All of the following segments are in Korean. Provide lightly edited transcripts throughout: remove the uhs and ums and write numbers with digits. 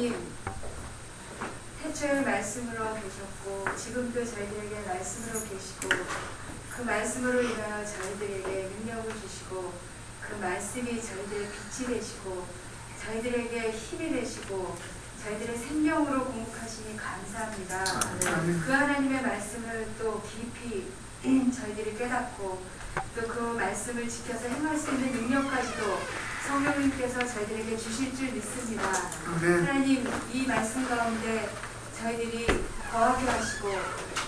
하나님, 태초에 말씀으로 계셨고 지금도 저희들에게 말씀으로 계시고 그 말씀으로 인하여 저희들에게 능력을 주시고 그 말씀이 저희들의 빛이 되시고 저희들에게 힘이 되시고 저희들의 생명으로 공급하시니 감사합니다. 그 하나님의 말씀을 또 깊이 저희들이 깨닫고 또 그 말씀을 지켜서 행할 수 있는 능력까지도 성령님께서 저희들에게 주실 줄 믿습니다. 하나님, 이 말씀 가운데 저희들이 거하게 하시고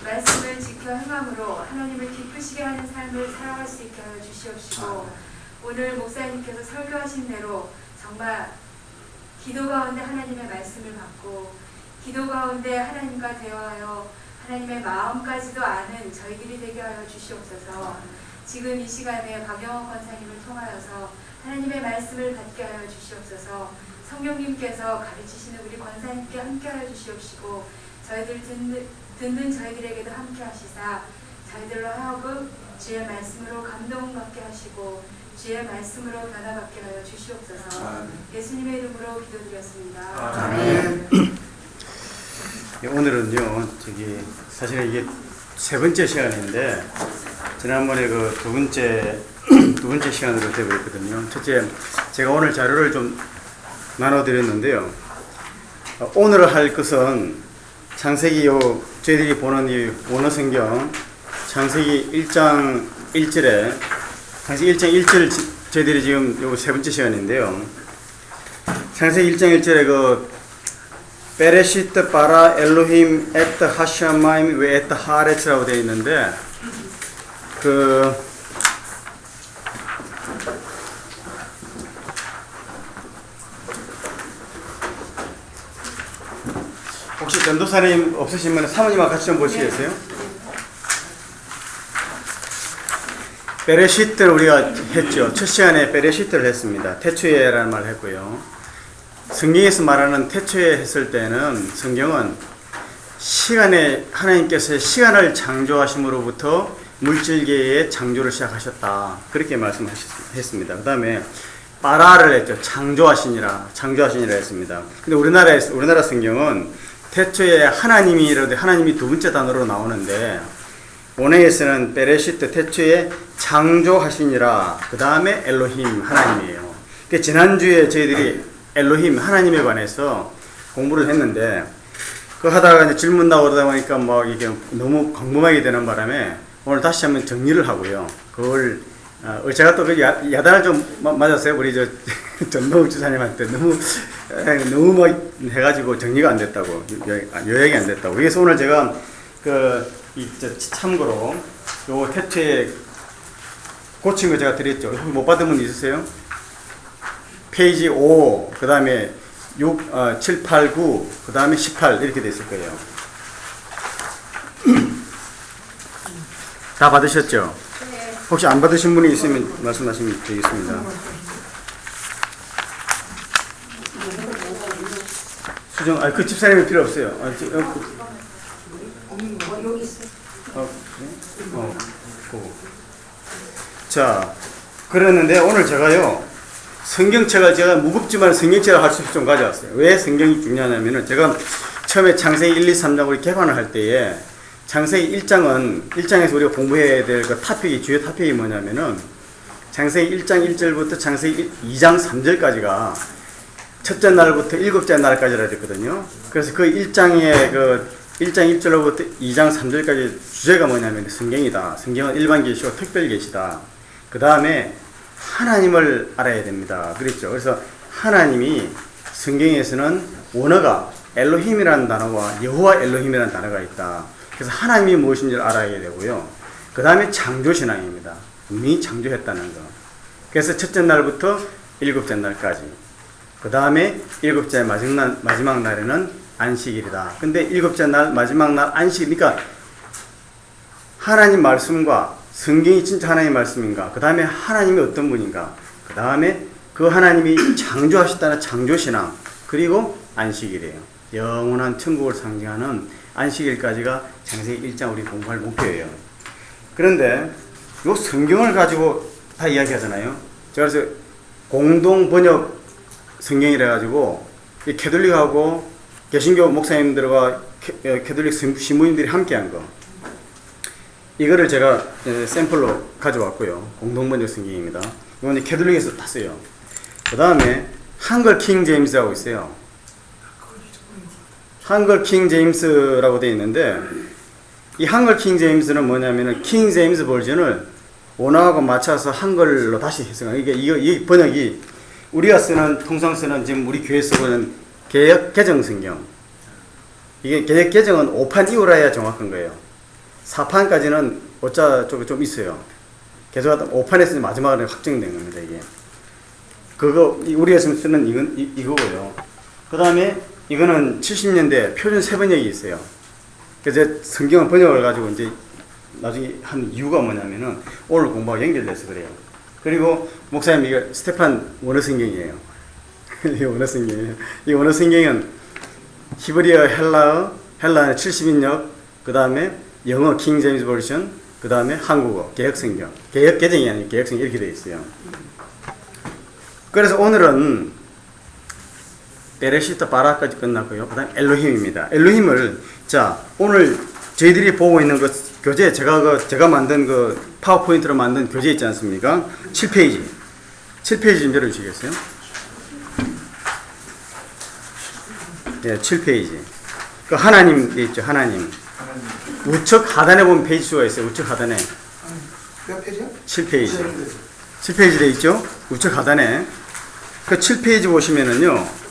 말씀을 지켜 행함으로 하나님을 기쁘시게 하는 삶을 살아갈 수 있게 하여 주시옵시고 오늘 목사님께서 설교하신 대로 정말 기도 가운데 하나님의 말씀을 받고 기도 가운데 하나님과 대화하여 하나님의 마음까지도 아는 저희들이 되게 하여 주시옵소서. 지금 이 시간에 박영원 권사님을 통하여서 하나님의 말씀을 받게 하여 주시옵소서. 성령님께서 가르치시는 우리 권사님께 함께 하여 주시옵시고 저희들 듣는 저희들에게도 함께 하시사 저희들로 하여금 주의 말씀으로 감동받게 하시고 주의 말씀으로 변화받게 하여 주시옵소서. 예수님의 이름으로 기도드렸습니다. 아멘. 오늘은요, 사실은 이게 세 번째 시간인데, 지난번에 그 두 번째 시간으로 되어버렸거든요. 첫째, 제가 오늘 자료를 좀 나눠드렸는데요. 오늘 할 것은 창세기 저희들이 보는 이 원어성경, 창세기 1장 1절에, 창세기 1장 1절 저희들이 지금 요 세 번째 시간인데요. 창세기 1장 1절에 베레시트 바라 엘로힘 에트 하샤마임 웨 에트 하레츠라고 되어 있는데 혹시 전도사님 없으시면 사모님하고 같이 좀 보시겠어요? 베레시트를 우리가 했죠. 첫 시간에 베레시트를 했습니다. 태초에라는 말을 했고요. 성경에서 말하는 태초에 했을 때는 성경은 시간에 하나님께서 시간을 창조하심으로부터 물질계의 창조를 시작하셨다. 그렇게 말씀하셨습니다. 그 다음에 빠라를 했죠. 창조하시니라 했습니다. 근데 우리나라 성경은 태초에 하나님이 두 번째 단어로 나오는데 원어에서는 베레시트 태초에 창조하시니라 그 다음에 엘로힘 하나님이에요. 그러니까 지난주에 저희들이 엘로힘 하나님에 관해서 공부를 했는데 그 하다가 이제 질문 나오다 보니까 뭐 이게 너무 광범하게 되는 바람에 오늘 다시 한번 정리를 하고요. 그걸 제가 또 야단을 좀 맞았어요. 우리 전동욱 주사님한테 너무 막 해가지고 정리가 안 됐다고 요약이 안 됐다고. 그래서 오늘 제가 참고로 요 태초에 고친 거 제가 드렸죠. 못 받은 분 있으세요? 페이지 5, 그 다음에 6, 7, 8, 9, 그 다음에 18 이렇게 돼 있을 거예요. 다 받으셨죠? 네. 혹시 안 받으신 분이 있으면 말씀하시면 되겠습니다. 수정, 그 집사님은 필요 없어요. 자, 그랬는데 오늘 제가요. 성경책을 제가 무겁지만 성경책을 할 수 있게 좀 가져왔어요. 왜 성경이 중요하냐면은 제가 처음에 창세기 1, 2, 3장을 개관을 할 때에 창세기 1장에서 우리가 공부해야 될 그 주요 토픽이 뭐냐면은 창세기 1장 1절부터 창세기 2장 3절까지가 첫째 날부터 일곱째 날까지라 했거든요. 그래서 그 1장 1절로부터 2장 3절까지 주제가 뭐냐면 성경이다. 성경은 일반 계시고 특별 계시다. 그 다음에 하나님을 알아야 됩니다. 그랬죠. 그래서 하나님이 성경에서는 원어가 엘로힘이라는 단어와 여호와 엘로힘이라는 단어가 있다. 그래서 하나님이 무엇인지를 알아야 되고요. 그 다음에 창조신앙입니다. 분명히 창조했다는 거. 그래서 첫째 날부터 일곱째 날까지. 그 다음에 일곱째 마지막 날에는 안식일이다. 근데 일곱째 날 마지막 날 안식, 그러니까 하나님 말씀과 성경이 진짜 하나님의 말씀인가? 그 다음에 하나님이 어떤 분인가? 그 다음에 그 하나님이 창조하셨다는 창조신앙, 그리고 안식일이에요. 영원한 천국을 상징하는 안식일까지가 창세기 1장 우리 공부할 목표예요. 그런데 이 성경을 가지고 다 이야기하잖아요. 제가 그래서 공동 번역 성경이라 가지고 이 캐톨릭하고 개신교 목사님들과 캐톨릭 신부님들이 함께한 거. 이거를 제가 샘플로 가져왔고요. 공동번역 성경입니다. 이건 캐톨릭에서 땄어요. 그 다음에 한글 킹 제임스라고 있어요. 한글 킹 제임스라고 되어 있는데 이 한글 킹 제임스는 뭐냐면은 킹 제임스 버전을 원어하고 맞춰서 한글로 다시 해석한 이 번역이 우리가 쓰는 통상 쓰는 지금 우리 교회 쓰고 있는 개역 개정 성경. 이게 개역 개정은 5판 이후라 해야 정확한 거예요. 4판까지는 오자 쪽에 좀 있어요. 계속 5판에서 마지막으로 확정된 겁니다, 이게. 그거, 우리가 지금 쓰는 이거고요. 그 다음에 이거는 70년대 표준 세번역이 있어요. 그래서 성경을 번역을 가지고 이제 나중에 한 이유가 뭐냐면은 오늘 공부하고 연결돼서 그래요. 그리고 목사님 이거 스테판 원어 성경이에요. 이 원어 성경이에요. 이 원어 성경은 히브리어, 헬라어 70인역, 그 다음에 영어 킹 제임스 버전, 그 다음에 한국어 개역 성경, 개역 개정이 아니고 개역 성경 이렇게 되어 있어요. 그래서 오늘은 베레시트 바라까지 끝났고요. 그 다음 엘로힘입니다. 엘로힘을 자 오늘 저희들이 보고 있는 그 교재 제가 만든 그 파워포인트로 만든 교재 있지 않습니까? 7페이지 좀 열어주시겠어요? 네, 7페이지. 그 하나님 있죠, 하나님. 우측 하단에 보면 페이지 수가 있어요. 우측 하단에. 몇 페이지요? 7페이지. 7페이지 돼 있죠? 우측 하단에. 그 7페이지 보시면은요.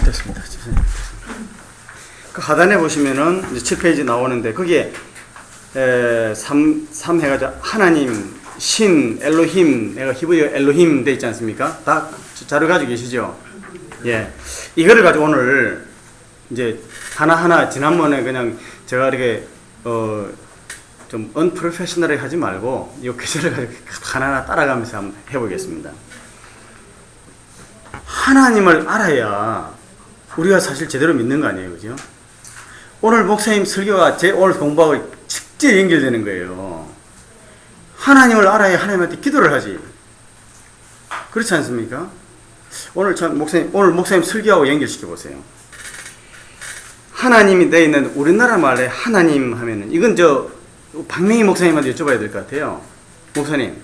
됐습니다. 그 하단에 보시면은 이제 7페이지 나오는데 거기에 3 해가지고 하나님, 신, 엘로힘, 내가 히브리어 엘로힘 돼 있지 않습니까? 다 자료 가지고 계시죠? 예. 이거를 가지고 오늘 이제 하나하나 지난번에 그냥 제가 이렇게 좀 unprofessional하게 하지 말고 이 교재를 가지고 하나하나 따라가면서 한번 해보겠습니다. 하나님을 알아야 우리가 사실 제대로 믿는 거 아니에요, 그죠? 오늘 목사님 설교가 제 오늘 공부하고 직접 연결되는 거예요. 하나님을 알아야 하나님한테 기도를 하지. 그렇지 않습니까? 오늘 목사님 설교하고 연결시켜 보세요. 하나님이 되어 있는 우리나라 말에 하나님 하면은 이건 박명희 목사님한테 여쭤봐야 될 것 같아요. 목사님,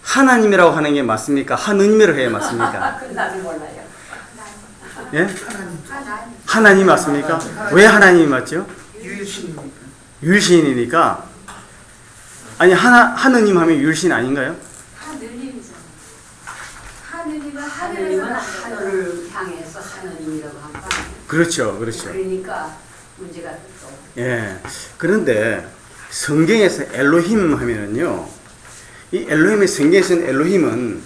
하나님이라고 하는 게 맞습니까? 하느님이라고 해야 맞습니까? 그건 나도 몰라요. 예? 하나님 맞습니까? 왜 하나님이 맞죠? 유일신이니까. 유일신이니까. 아니 하느님 하면 유일신 아닌가요? 하늘님이잖아. 하늘님은 하느님은 하늘에서 하늘을 향해서 하느님이라고 합니다. 그렇죠. 그러니까 문제가 또. 예. 그런데 성경에서 엘로힘 하면은요, 이 엘로힘의 성경에서는 엘로힘은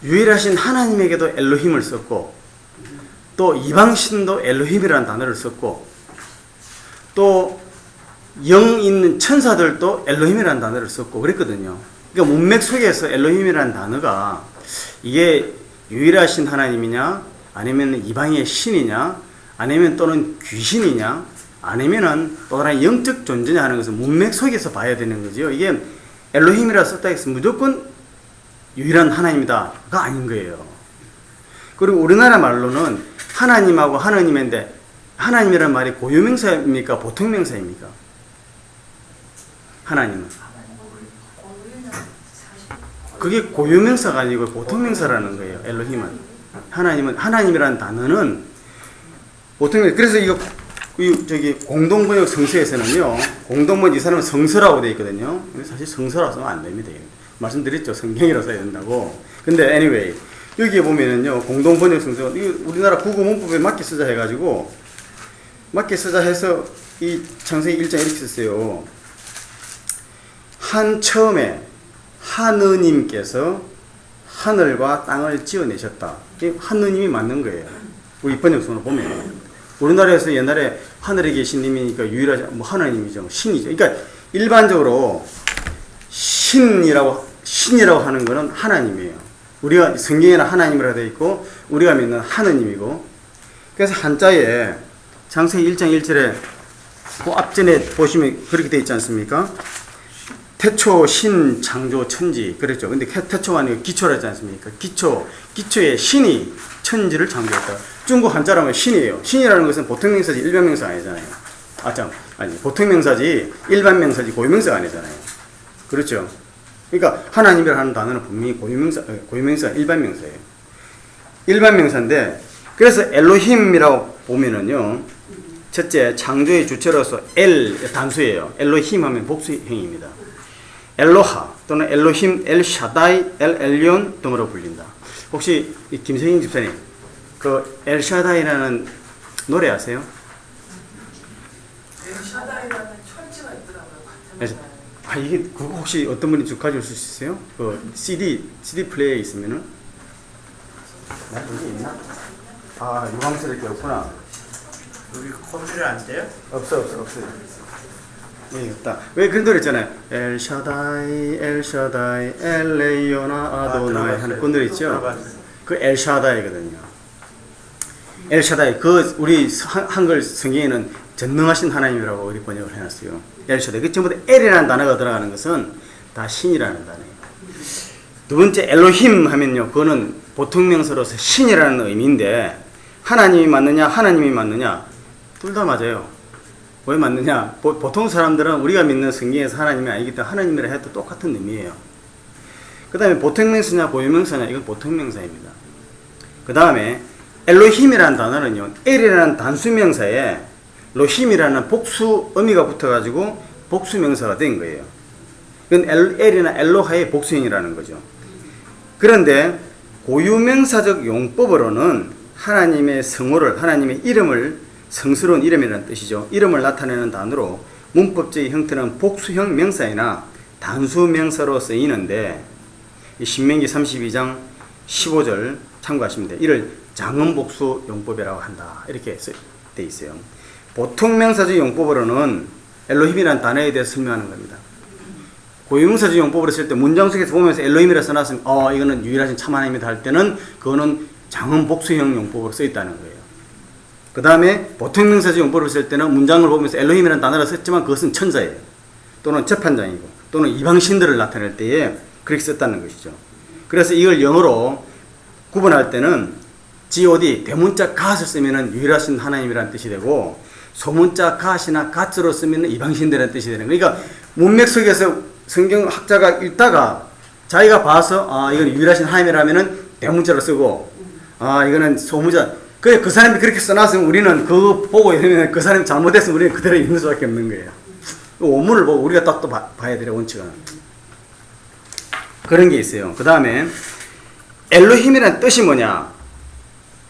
유일하신 하나님에게도 엘로힘을 썼고, 또 이방신도 엘로힘이라는 단어를 썼고, 또 영 있는 천사들도 엘로힘이라는 단어를 썼고 그랬거든요. 그러니까 문맥 속에서 엘로힘이라는 단어가 이게 유일하신 하나님이냐, 아니면 이방의 신이냐, 아니면 또는 귀신이냐, 아니면은 또 다른 영적 존재냐 하는 것은 문맥 속에서 봐야 되는 거죠. 이게 엘로힘이라 썼다 해서 무조건 유일한 하나님이다가 아닌 거예요. 그리고 우리나라 말로는 하나님하고 하느님인데 하나님이라는 말이 고유명사입니까? 보통명사입니까? 하나님은. 그게 고유명사가 아니고 보통명사라는 거예요. 엘로힘은. 하나님이라는 단어는 보통명사. 그래서 공동번역 성서에서는요, 공동번역 이 사람은 성서라고 되어 있거든요. 사실 성서라고 쓰면 안 됩니다. 말씀드렸죠. 성경이라고 써야 된다고. 근데 anyway, 여기에 보면은요, 공동번역 성서, 우리나라 국어문법에 맞게 쓰자 해가지고, 맞게 쓰자 해서 이 창세기 1장 이렇게 썼어요. 처음에 하느님께서 하늘과 땅을 지어내셨다. 하느님이 맞는 거예요. 우리 번역서로 보면. 우리나라에서 옛날에 하늘에 계신 님이니까 유일하지, 하나님이죠. 신이죠. 그러니까 일반적으로 신이라고 하는 거는 하나님이에요. 우리가 성경에는 하나님이라 되어 있고, 우리가 믿는 하느님이고, 그래서 한자에 창세기 1장 1절에 그 앞전에 보시면 그렇게 되어 있지 않습니까? 태초, 신, 창조, 천지 그랬죠. 근데 태초가 아니고 기초라 했지 않습니까? 기초에 신이 천지를 창조했다. 중국 한자라면 신이에요. 신이라는 것은 보통명사지 일반명사 아니잖아요. 보통 명사지 일반 명사지 고유명사가 아니잖아요. 그렇죠. 그러니까 하나님이라는 단어는 분명히 고유명사 일반 명사예요. 일반 명사인데 그래서 엘로힘이라고 보면은요. 첫째 창조의 주체로서 단수예요. 엘로힘 하면 복수형입니다. 엘로하 또는 엘로힘, 엘샤다이, 엘엘리온 등으로 불린다. 혹시 김세인 집사님 그 엘샤다이라는 노래 아세요? 샤다이라는 철지가 있더라고요. 이게 그거 혹시 어떤 분이 좀 가져올 수 있어요? 그 CD 플레이어에 있으면은 여기 있나? 유광스럽게 없구나. 여기 컴퓨터 안 돼요? 없어요. 예, 없다. 왜 그런 노래 있잖아요. 엘샤다이, 엘레이오나 아도나이 하는 그 노래 있죠? 그 엘샤다이거든요. 엘샤다이, 우리 한글 성경에는 전능하신 하나님이라고 우리 번역을 해놨어요. 엘샤다이. 그 전부 다 엘이라는 단어가 들어가는 것은 다 신이라는 단어예요. 두 번째 엘로힘 하면요. 그거는 보통 명사로서 신이라는 의미인데 하나님이 맞느냐? 둘 다 맞아요. 왜 맞느냐? 보통 사람들은 우리가 믿는 성경에서 하나님이 아니기 때문에 하나님이라 해도 똑같은 의미예요. 그 다음에 보통명사냐 고유명사냐 이건 보통명사입니다. 그 다음에 엘로힘이라는 단어는요. 엘이라는 단수명사에 로힘이라는 복수 의미가 붙어가지고 복수명사가 된 거예요. 이건 엘이나 엘로하의 복수형이라는 거죠. 그런데 고유명사적 용법으로는 하나님의 성호를 하나님의 이름을 성스러운 이름이라는 뜻이죠. 이름을 나타내는 단어로 문법적인 형태는 복수형 명사이나 단수명사로 쓰이는데 신명기 32장 15절 참고하시면 돼요. 이를 장음복수 용법이라고 한다. 이렇게 돼 있어요. 보통 명사적 용법으로는 엘로힘이라는 단어에 대해서 설명하는 겁니다. 고유명사적 용법으로 쓸 때 문장 속에서 보면서 엘로힘이라 써놨으면 이거는 유일하신 참 하나님이다 할 때는 그거는 장음복수형 용법으로 써 있다는 거예요. 그 다음에 보통 명사적 용법으로 쓸 때는 문장을 보면서 엘로힘이라는 단어를 썼지만 그것은 천사예요. 또는 재판장이고 또는 이방신들을 나타낼 때에 그렇게 썼다는 것이죠. 그래서 이걸 영어로 구분할 때는 God, 대문자 갓을 쓰면 유일하신 하나님이라는 뜻이 되고 소문자 갓이나 갓으로 쓰면 이방신들이라는 뜻이 되는 거예요. 그러니까 문맥 속에서 성경학자가 읽다가 자기가 봐서 이건 유일하신 하나님이라면 대문자로 쓰고 이거는 소문자 그 사람이 그렇게 써놨으면 우리는 그거 보고 있으면 그 사람이 잘못했으면 우리는 그대로 읽는 수밖에 없는 거예요. 원문을 보고 우리가 딱 또 봐야 돼요. 원칙은 그런 게 있어요. 그 다음에 엘로힘이란 뜻이 뭐냐?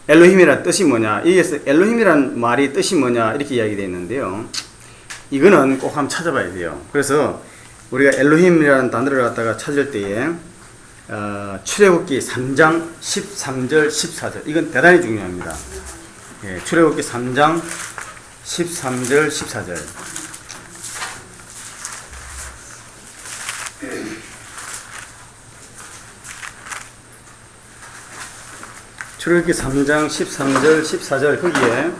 이게 엘로힘이란 말이 뜻이 뭐냐? 이렇게 이야기되어 있는데요. 이거는 꼭 한번 찾아봐야 돼요. 그래서 우리가 엘로힘이라는 단어를 갖다가 찾을 때에 출애굽기 3장 13절 14절 이건 대단히 중요합니다. 예, 출애굽기 3장 13절 14절 출애굽기 3장 13절 14절 거기에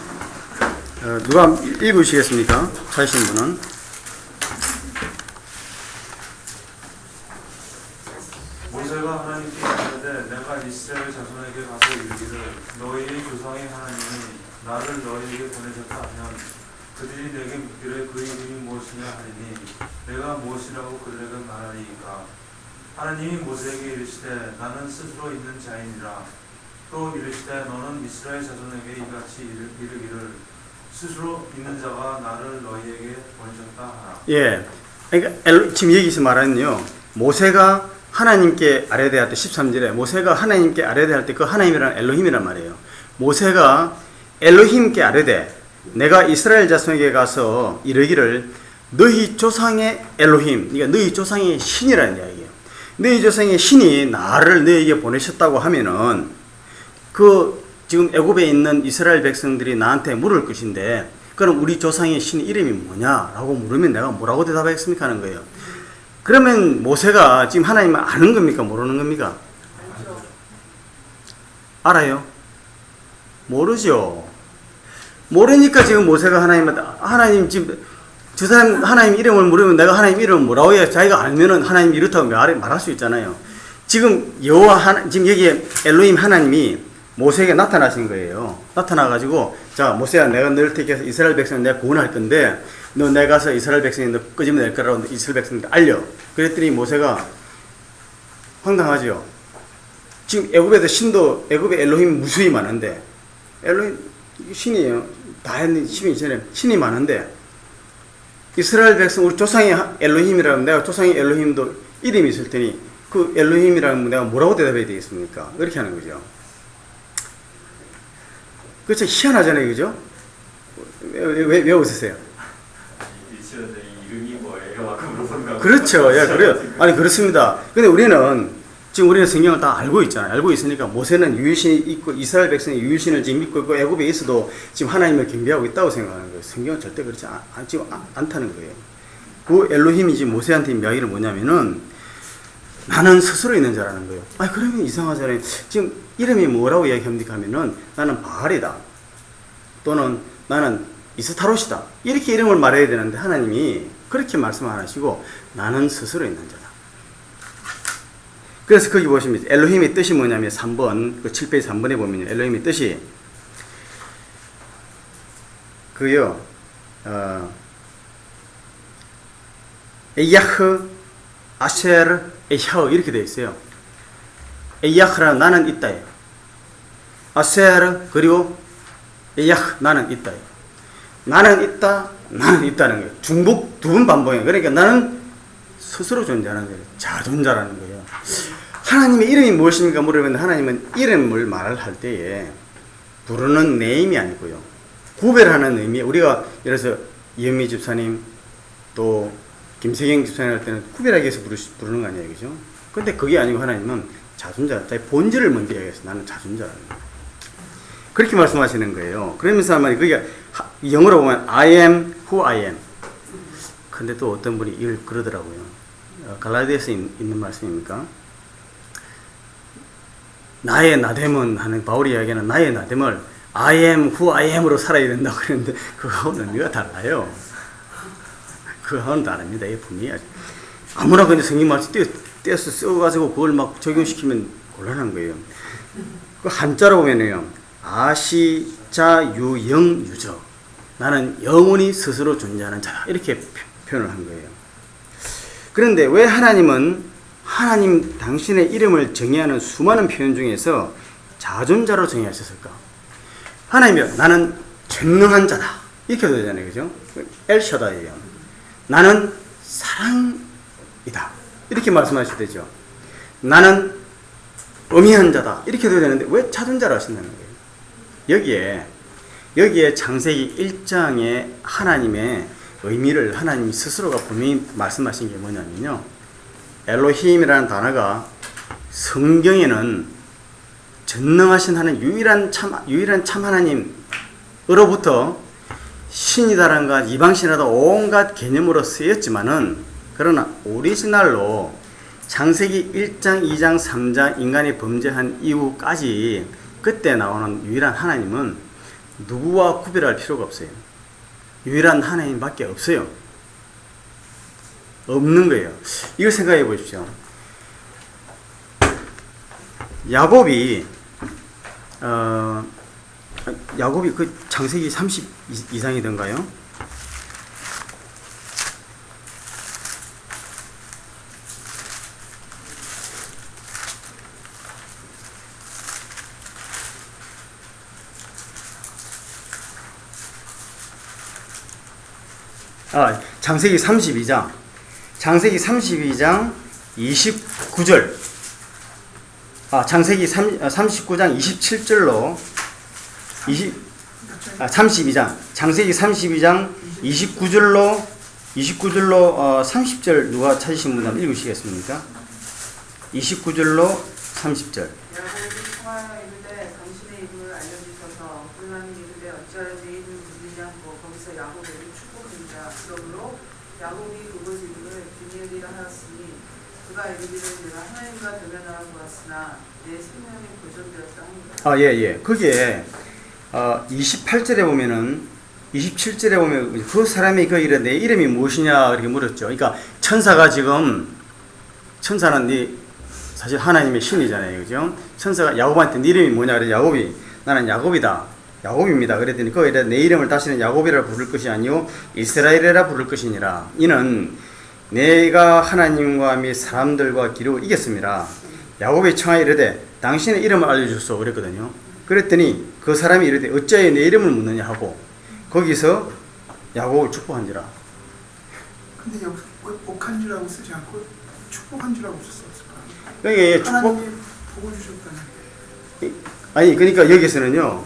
누가 읽으시겠습니까? 찾으신 분은 모세가 하나님께 이르되 내가 이스라엘 자손에게 가서 이르기를 너희의 조상의 하나님이 나를 너희에게 보내셨다 하면 그들이 내게 묻기를 그 이름이 무엇이냐 하리니 내가 무엇이라고 그들에게 말하리이까 하나님이 모세에게 이르시되 나는 스스로 있는 자이니라 또 이르시되 너는 이스라엘 자손에게 이같이 이르기를 스스로 있는 자가 나를 너희에게 보내셨다 하라. 예, 그러니까 지금 여기서 말하는요 모세가 하나님께 아뢰되 할 때 13절에 모세가 하나님께 아뢰되 할 때 그 하나님이란 엘로힘이란 말이에요. 모세가 엘로힘께 아뢰되 내가 이스라엘 자손에게 가서 이르기를 너희 조상의 엘로힘, 그러니까 너희 조상의 신이라는 이야기예요. 너희 조상의 신이 나를 너희에게 보내셨다고 하면은 그 지금 애굽에 있는 이스라엘 백성들이 나한테 물을 것인데 그럼 우리 조상의 신 이름이 뭐냐라고 물으면 내가 뭐라고 대답하겠습니까 하는 거예요. 그러면 모세가 지금 하나님을 아는 겁니까? 모르는 겁니까? 알아요? 모르죠. 모르니까 지금 모세가 하나님 지금 두 사람 하나님 이름을 물으면 내가 하나님 이름을 뭐라고 해야 자기가 알면은 하나님 이렇다고 말할 수 있잖아요. 지금 지금 여기에 엘로힘 하나님이 모세에게 나타나신 거예요. 나타나가지고 자 모세야 내가 너를 택해서 이스라엘 백성을 내가 구원할 건데 너 내가 가서 이스라엘 백성이 너 끄집어낼 거라고 이스라엘 백성들 알려. 그랬더니 모세가 황당하죠. 지금 애굽에 엘로힘 무수히 많은데 엘로힘 신이에요. 다 했는 신이 많은데 이스라엘 백성 우리 조상이 엘로힘이라면 내가 조상이 엘로힘도 이름이 있을 테니 그 엘로힘이라면 내가 뭐라고 대답해야 되겠습니까? 이렇게 하는 거죠. 그렇죠. 희한하잖아요. 그죠? 왜 웃으세요? 유치원들 이름이 뭐예요? 아까 물어본 그렇죠. 예, 그래요. 아니, 그렇습니다. 근데 우리는 성경을 다 알고 있잖아요. 알고 있으니까 모세는 유일신이 있고 이스라엘 백성이 유일신을 지금 믿고 있고 애굽에 있어도 지금 하나님을 경배하고 있다고 생각하는 거예요. 성경은 절대 그렇지 않다는 거예요. 그 엘로힘이 지금 모세한테 이야기를 뭐냐면은 나는 스스로 있는 자라는 거예요. 아니, 그러면 이상하잖아요. 지금 이름이 뭐라고 이야기합니까 하면은 나는 바알이다. 또는 나는 이스타롯이다. 이렇게 이름을 말해야 되는데 하나님이 그렇게 말씀 안 하시고 나는 스스로 있는 자다. 그래서 거기 보시면 엘로힘의 뜻이 뭐냐면 3번, 그 7페이지 3번에 보면요. 엘로힘의 뜻이 에야흐, 아셰르, 에혀 이렇게 되어 있어요. 에야흐라는 나는 있다예요. 아세르 그리고 에야흐 나는 있다예요. 나는 있다, 나는 있다는 거예요. 중복 두 번 반복해요. 그러니까 나는 스스로 존재하는 거예요. 자존자라는 거예요. 하나님의 이름이 무엇입니까? 물으면 하나님은 이름을 말할 때에 부르는 네임이 아니고요. 구별하는 의미. 우리가 예를 들어서 이현미 집사님 또 김세경 집사님 할 때는 구별하기 위해서 부르는 거 아니에요. 그죠? 근데 그게 아니고 하나님은 자존자, 자기 본질을 먼저 얘기해서 나는 자존자라는 거예요. 그렇게 말씀하시는 거예요. 그러면서 아마 그게 영어로 보면 I am who I am. 근데 또 어떤 분이 이걸 그러더라고요. 갈라디아서에 있는 말씀입니까? 나의 나됨은 하는 바울이 이야기하는 나의 나됨을 I am who I am으로 살아야 된다고 그랬는데 그거하고는 의미가 달라요. 그거하고는 다릅니다. 이 분명히 아무나 그냥 성경 말씀 떼서 써가지고 그걸 막 적용시키면 곤란한 거예요. 그 한자로 보면요. 아시자 유영 유저. 나는 영원히 스스로 존재하는 자다. 이렇게 표현을 한 거예요. 그런데 왜 하나님 당신의 이름을 정의하는 수많은 표현 중에서 자존자로 정의하셨을까? 하나님이요. 나는 전능한 자다. 이렇게 되잖아요. 그죠? 엘샤다이예요. 나는 사랑이다. 이렇게 말씀하셔야 되죠. 나는 엄의한 자다. 이렇게 돼야 되는데 왜 자존자로 하신다는 거예요? 여기에 창세기 1장의 하나님의 의미를 하나님 스스로가 분명히 말씀하신 게 뭐냐면요. 엘로힘이라는 단어가 성경에는 전능하신 하나님, 유일한 참 하나님으로부터 신이다란가 이방신이다 온갖 개념으로 쓰였지만은 그러나 오리지널로 창세기 1장, 2장, 3장 인간이 범죄한 이후까지 그때 나오는 유일한 하나님은 누구와 구별할 필요가 없어요. 유일한 하나님밖에 없어요. 없는 거예요. 이거 생각해 보십시오. 야곱이 그 창세기 30 이상이던가요? 창세기 32장. 창세기 32장 29절. 창세기 39장 27절로 32장. 창세기 32장 29절로 30절 누가 찾으신 분 한번 읽으시겠습니까? 29절로 30절. 야곱이 통하여 이르되 당신의 이름을 알려주셔서 불만이 이르되 어찌하여 내 이름을 묻느냐고 거기서 야곱에게 축복합니다. 그러므로 야곱이 그곳 이름을 브니엘이라 하였으니 그가 이르기를 내가 하나님과 대면하는 것이나 내 생명이 보존되었다 합니다. 예. 거기에 28절에 보면은 27절에 보면 그 사람이 그 일에 내 이름이 무엇이냐 이렇게 물었죠. 그러니까 천사가 지금 천사는 사실 하나님의 신이잖아요, 그죠? 천사가 야곱한테 네 이름이 뭐냐 그래 야곱이 나는 야곱이다, 야곱입니다. 그랬더니 거기에 내 이름을 다시는 야곱이라 부를 것이 아니요 이스라엘이라 부를 것이니라. 이는 내가 하나님과 및 사람들과 기록을 이겼습니다. 야곱이 청하여 이르되 당신의 이름을 알려주소서 그랬거든요. 그랬더니 그 사람이 이르되 어찌하여 내 이름을 묻느냐 하고 거기서 야곱을 축복한지라. 근데 여기서 왜 복한지라고 쓰지 않고 축복한지라고 썼을까? 그러니까 축복 하나님이 복을 주셨다는. 아니 그러니까 여기서는요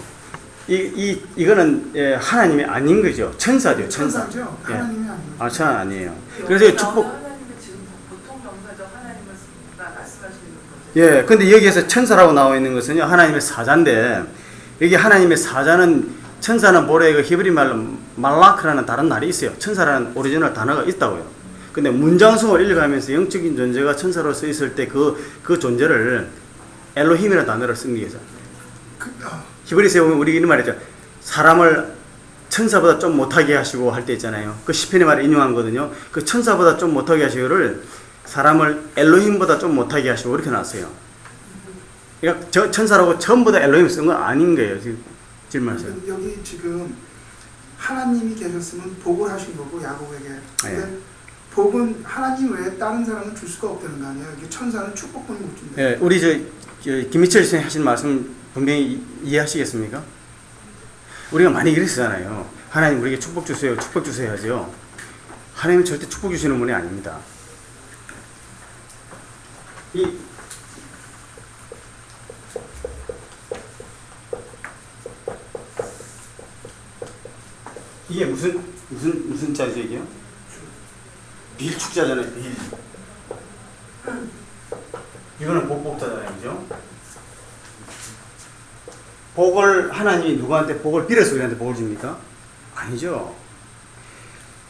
이거는 하나님이 아닌 거죠. 천사죠. 천사. 천사죠. 예. 하나님이 아니에요. 천사 아니에요. 여기 그래서 축복. 하나님은 지금 보통 명사죠. 하나님을 말씀하시는 거죠. 예, 근데 여기에서 천사라고 나와 있는 것은요 하나님의 사자인데 여기 하나님의 사자는 천사는 모래 그 히브리 말로 말라크라는 다른 말이 있어요. 천사라는 오리지널 단어가 있다고요. 근데 문장성을 읽어가면서 영적인 존재가 천사로 써 있을 때 그 존재를 엘로힘이라는 단어를 쓴 거죠. 히브리서에 보면 우리 이런 말이죠. 사람을 천사보다 좀 못하게 하시고 할 때 있잖아요. 그 시편의 말을 인용한 거거든요. 그 천사보다 좀 못하게 하시고를 사람을 엘로힘보다 좀 못하게 하시고 이렇게 나왔어요. 그러니까 천사라고 전부 다 엘로힘 쓴 건 아닌 거예요. 지금 질문하세요. 여기 지금 하나님이 계셨으면 복을 하신 거고 야곱에게. 근데 네. 복은 하나님 외에 다른 사람은 줄 수가 없다는 거 아니에요? 이게 천사는 축복권을 못 준다. 예, 우리 김희철 선생님 하신 말씀 분명히 이해하시겠습니까? 우리가 많이 그랬잖아요. 하나님 우리에게 축복 주세요, 축복 주세요 하죠. 하나님은 절대 축복 주시는 분이 아닙니다. 이게 무슨 자죠 이게요? 빌축자잖아요. 빌. 이거는 복복자잖아요, 그죠? 복을 하나님이 누구한테 복을 빌어서 우리한테 복을 줍니까? 아니죠.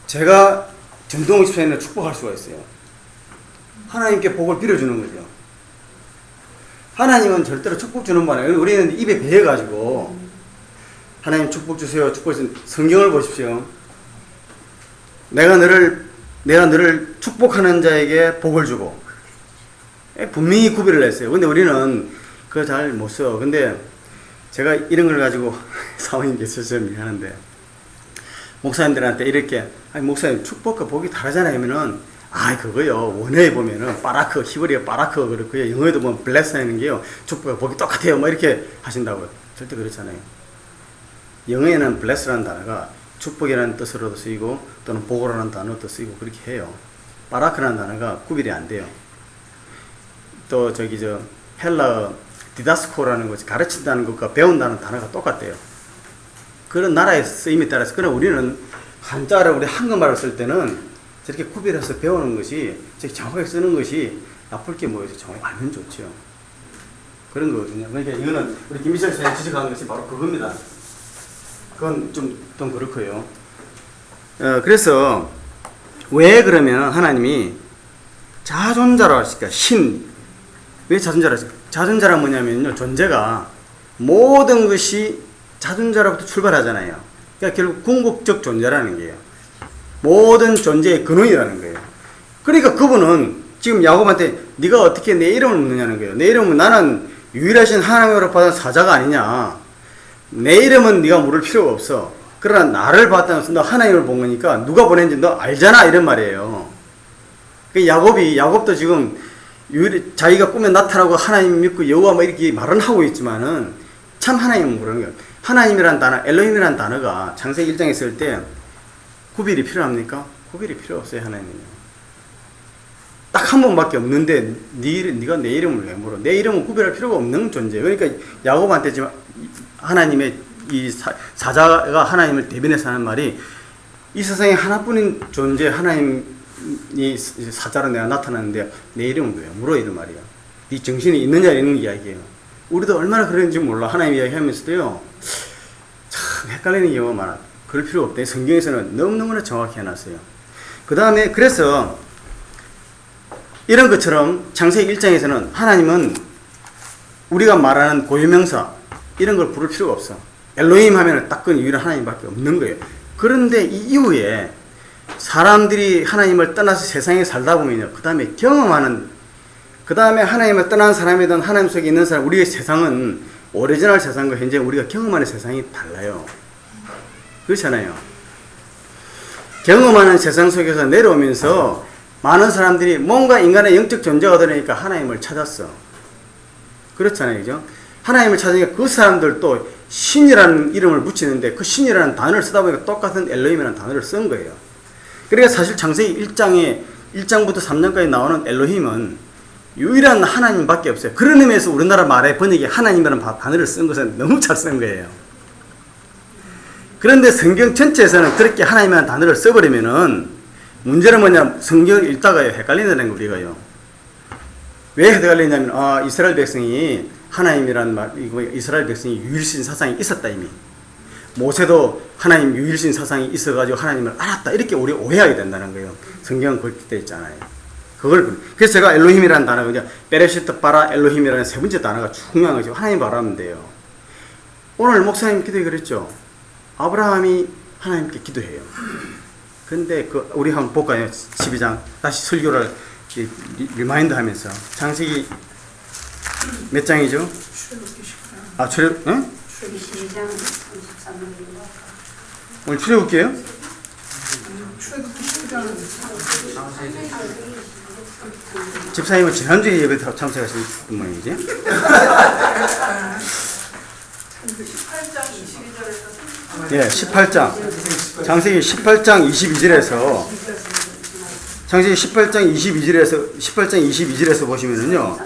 제가 전동욱 집사님을 축복할 수가 있어요. 하나님께 복을 빌어주는 거죠. 하나님은 절대로 축복 주는 분 아니에요. 우리는 입에 배해가지고 하나님 축복 주세요. 축복 주세요. 성경을 보십시오. 내가 너를 축복하는 자에게 복을 주고 분명히 구별을 했어요. 근데 우리는 그거 잘 못 써. 근데 제가 이런 걸 가지고 사모님 계셔서 미안한데 목사님들한테 이렇게 아니 목사님 축복과 복이 다르잖아요 하면은 그거요 원어에 보면은 바라크 히브리어 바라크 그렇고요 영어에도 보면 블레스하는 게요 축복과 복이 똑같아요 뭐 이렇게 하신다고요. 절대 그렇잖아요. 영어에는 bless라는 단어가 축복이라는 뜻으로도 쓰이고 또는 복이라는 단어도 쓰이고 그렇게 해요. 바라크라는 단어가 구별이 안 돼요. 또 헬라어 디다스코라는 것이 가르친다는 것과 배운다는 단어가 똑같대요. 그런 나라의 쓰임에 따라서 그럼 우리는 한자를 우리 한국말을 쓸 때는 저렇게 구별해서 배우는 것이 저렇게 정확하게 쓰는 것이 나쁠 게 뭐예요? 정확히 알면 좋죠. 그런 거거든요. 그러니까 이거는 우리 김희철 선생님이 지적한 것이 바로 그겁니다. 그건 좀 그렇고요. 그래서 왜 그러면 하나님이 자존자라고 하실까? 왜 자존자라고 하실까? 자존자란 뭐냐면요. 존재가 모든 것이 자존자로부터 출발하잖아요. 그러니까 결국 궁극적 존재라는 거예요. 모든 존재의 근원이라는 거예요. 그러니까 그분은 지금 야곱한테 네가 어떻게 내 이름을 묻느냐는 거예요. 내 이름은 나는 유일하신 하나님으로 받은 사자가 아니냐. 내 이름은 네가 물을 필요가 없어. 그러나 나를 받아서 너 하나님을 본 거니까 누가 보낸지 너 알잖아 이런 말이에요. 그 야곱도 지금 자기가 꿈에 나타나고 하나님 믿고 여호와 뭐 이렇게 말은 하고 있지만은 참 하나님은 모르는 거예요. 하나님이란 단어, 엘로힘이란 단어가 창세기 1장에 쓸 때 구별이 필요합니까? 구별이 필요 없어요. 하나님은 딱 한 번밖에 없는데 네가 내 이름을 왜 물어? 내 이름은 구별할 필요가 없는 존재예요. 그러니까 야곱한테 지금 하나님의 이 사자가 하나님을 대변해서 하는 말이 이 세상에 하나뿐인 존재 하나님이 사자로 내가 나타났는데 내 이름은 왜 물어? 이런 말이야. 네 정신이 있느냐 이런 이야기예요. 우리도 얼마나 그런지 몰라. 하나님 이야기하면서도요 참 헷갈리는 경우가 많아. 그럴 필요 없대. 성경에서는 너무너무나 정확히 해놨어요. 그 다음에 그래서 이런 것처럼 창세기 1장에서는 하나님은 우리가 말하는 고유명사 이런 걸 부를 필요가 없어. 엘로힘 하면 딱 그 유일한 하나님밖에 없는 거예요. 그런데 이 이후에 사람들이 하나님을 떠나서 세상에 살다 보면요, 그 다음에 경험하는, 그 다음에 하나님을 떠난 사람이든 하나님 속에 있는 사람, 우리의 세상은 오리지널 세상과 현재 우리가 경험하는 세상이 달라요. 그렇잖아요. 경험하는 세상 속에서 내려오면서 많은 사람들이 뭔가 인간의 영적 존재가 되니까 하나님을 찾았어. 그렇잖아요. 그죠? 하나님을 찾으니까 그 사람들도 신이라는 이름을 붙이는데 그 신이라는 단어를 쓰다 보니까 똑같은 엘로힘이라는 단어를 쓴 거예요. 그러니까 사실 창세기 1장부터 3장까지 나오는 엘로힘은 유일한 하나님밖에 없어요. 그런 의미에서 우리나라 말의 번역에 하나님이라는 단어를 쓴 것은 너무 잘 쓴 거예요. 그런데 성경 전체에서는 그렇게 하나님이라는 단어를 써버리면은 문제는 뭐냐, 성경을 읽다가요, 헷갈린다는 거, 우리가요. 왜 헷갈리냐면, 이스라엘 백성이 하나님이란 말, 이스라엘 백성이 유일신 사상이 있었다, 이미. 모세도 하나님 유일신 사상이 있어가지고 하나님을 알았다, 이렇게 우리 오해하게 된다는 거예요. 성경은 그렇게 되어 있잖아요. 그래서 제가 엘로힘이라는 단어가 그냥 베레시트 바라 엘로힘이라는 세 번째 단어가 중요한 거죠. 하나님 바라면 돼요. 오늘 목사님 기도에 그랬죠. 아브라함이 하나님께 기도해요. 근데 우리 한번 볼까요? 12장. 다시 설교를 리마인드 하면서. 창세기 몇 장이죠? 출애굽기 10장. 출애굽기 12장 33절인가? 오늘 출애굽기예요? 출애굽기 10장은 집사님은 지난주에 예배 참석하신 모양이지? 18장 22절에서 예, 18장. 창세기 18장 22절에서 창세기 18장 22절에서 보시면은요.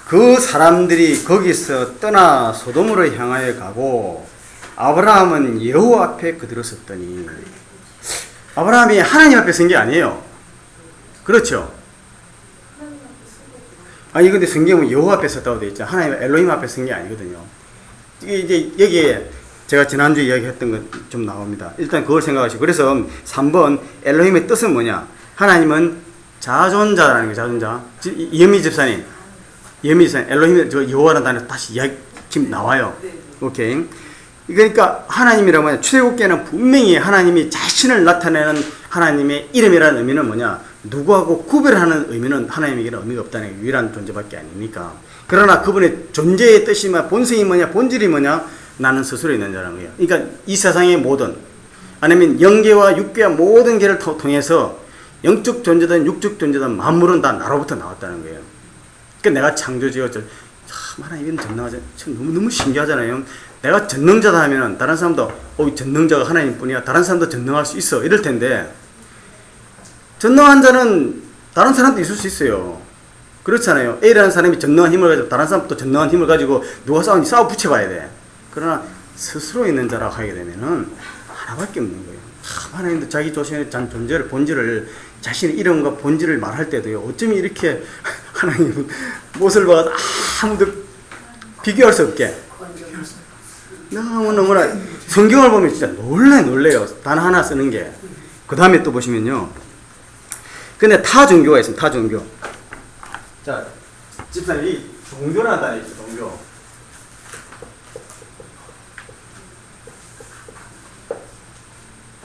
그 사람들이 거기서 떠나 소돔으로 향하여 가고 아브라함은 여호와 앞에 그대로 섰더니, 아브라함이 하나님 앞에 선 게 아니에요. 그렇죠? 아니 근데 성경은 여호와 앞에 섰다고 되어 있죠. 하나님 엘로힘 앞에 선 게 아니거든요. 이게 이제 여기에 제가 지난주에 이야기했던 것 좀 나옵니다. 일단 그걸 생각하시고, 그래서 3번 엘로힘의 뜻은 뭐냐? 하나님은 자존자라는 거예요. 자존자. 이현미 집사님 엘로힘의 저 여호와라는 단어 다시 이야기 지금 나와요. 오케이. 그러니까 하나님이라고 하면 출애굽기에는 분명히 하나님이 자신을 나타내는 하나님의 이름이라는 의미는 뭐냐? 누구하고 구별하는 의미는 하나님에게는 의미가 없다는 게 유일한 존재밖에 아니니까. 그러나 그분의 존재의 뜻이 뭐냐? 본성이 뭐냐? 본질이 뭐냐? 나는 스스로 있는 자라는 거예요. 그러니까 이 세상의 모든, 아니면 영계와 육계와 모든 계를 통해서 영적 존재든 육적 존재든 만물은 다 나로부터 나왔다는 거예요. 그러니까 내가 창조주였죠. 참 하나님은 전능하죠. 너무 신기하잖아요. 내가 전능자다 하면은 다른 사람도 전능자가 하나님뿐이야. 다른 사람도 전능할 수 있어. 이럴 텐데 전능한 자는 다른 사람도 있을 수 있어요. 그렇잖아요. A라는 사람이 전능한 힘을 가지고 다른 사람도 전능한 힘을 가지고 누가 싸우는지 싸워 붙여봐야 돼. 그러나 스스로 있는 자라고 하게 되면은 하나밖에 없는 거예요. 하나님도 자기 자신의 존재를, 본질을, 자신의 이름과 본질을 말할 때도요, 어쩌면 이렇게 하나님 못을 봐서 아무도 비교할 수 없게 너무나 성경을 보면 진짜 놀래요. 단어 하나 쓰는 게. 그 다음에 또 보시면요. 근데 타 종교가 있습니다. 타 종교. 자, 집사님, 이 종교라는 단어 있죠. 종교.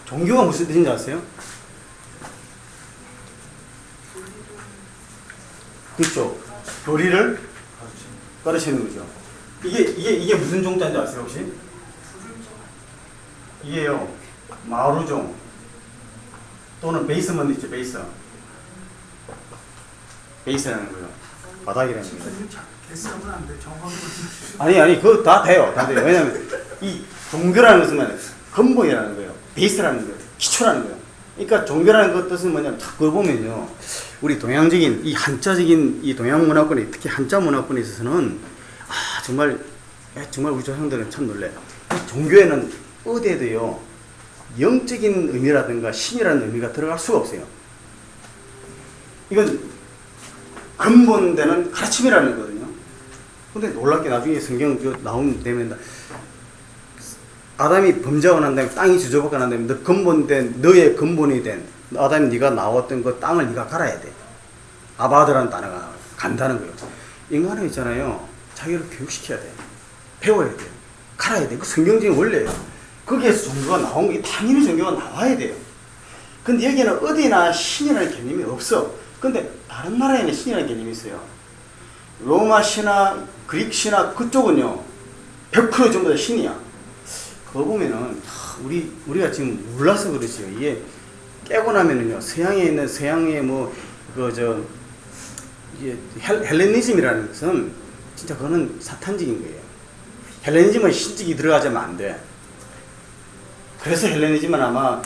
종교가 무슨 뜻인지 아세요? 그렇죠. 교리를 가르치는 거죠. 이게 무슨 종자인지 아세요, 혹시? 이게요, 마루종 또는 베이스먼트 있죠, 베이스라는 거예요. 바닥이라는 거예요. 개싸면 안 돼. 정확하게 아니, 그거 다 돼요. 왜냐면 이 종교라는 것은 근본이라는 거예요. 베이스라는 거예요. 기초라는 거예요. 그러니까 종교라는 것 뜻은 뭐냐면, 그걸 보면요, 우리 동양적인 이 한자적인 이 동양 문화권에, 특히 한자 문화권에 있어서는 정말 우리 조상들은 참 놀래요. 종교에는 어디에도요 영적인 의미라든가 신이라는 의미가 들어갈 수가 없어요. 이건 근본되는 가르침이라는 거거든요. 근데 놀랍게 나중에 성경 나오면 아담이 범죄하고 난 다음에 땅이 주저받고 난 다음에 너의 근본이 된 아담이 네가 나왔던 그 땅을 네가 갈아야 돼. 아바드라는 단어가 간다는 거예요. 인간은 있잖아요, 자기를 교육시켜야 돼. 배워야 돼. 갈아야 돼. 그 성경적인 원리예요. 거기에서 종교가 나온 게 당연히 종교가 나와야 돼요. 근데 여기는 어디나 신이라는 개념이 없어. 근데 다른 나라에는 신이라는 개념이 있어요. 로마 신화, 그리스 신화 그쪽은요 100% 전부 다 신이야. 그거 보면은 우리가 지금 몰라서 그렇지요. 이게 깨고 나면은요 서양에 있는 서양의 이게 헬레니즘이라는 것은 진짜 그거는 사탄적인 거예요. 헬레니즘은 신적이 들어가자면 안 돼. 그래서 헬레니즘은 아마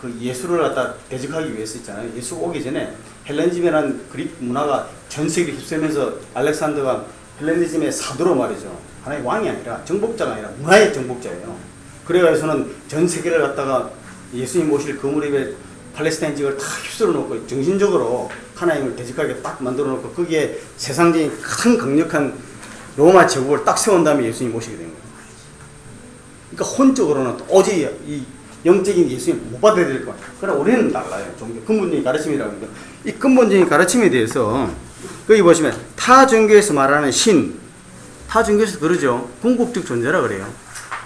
그 예수를 갖다 대적하기 위해서 있잖아요. 예수 오기 전에 헬레니즘이라는 그리스 문화가 전 세계를 휩쓸면서 알렉산더가 헬레니즘의 사도로 말이죠. 하나의 왕이 아니라 정복자가 아니라 문화의 정복자예요. 그래가지고는 전 세계를 갖다가 예수님 모실 그 무렵에 팔레스타인 지역을 다 휩쓸어 놓고 정신적으로 하나님을 대적하게 딱 만들어 놓고 거기에 세상적인 큰 강력한 로마 제국을 딱 세운 다음에 예수님 모시게 된 거예요. 그러니까 혼적으로는 오직 이 영적인 예수님 못 받아야 될 거야. 그러나 우리는 달라요. 종교 근본적인 가르침이라고 합니다. 이 근본적인 가르침에 대해서 거기 보시면 타 종교에서 말하는 신, 타 종교에서 그러죠. 궁극적 존재라 그래요.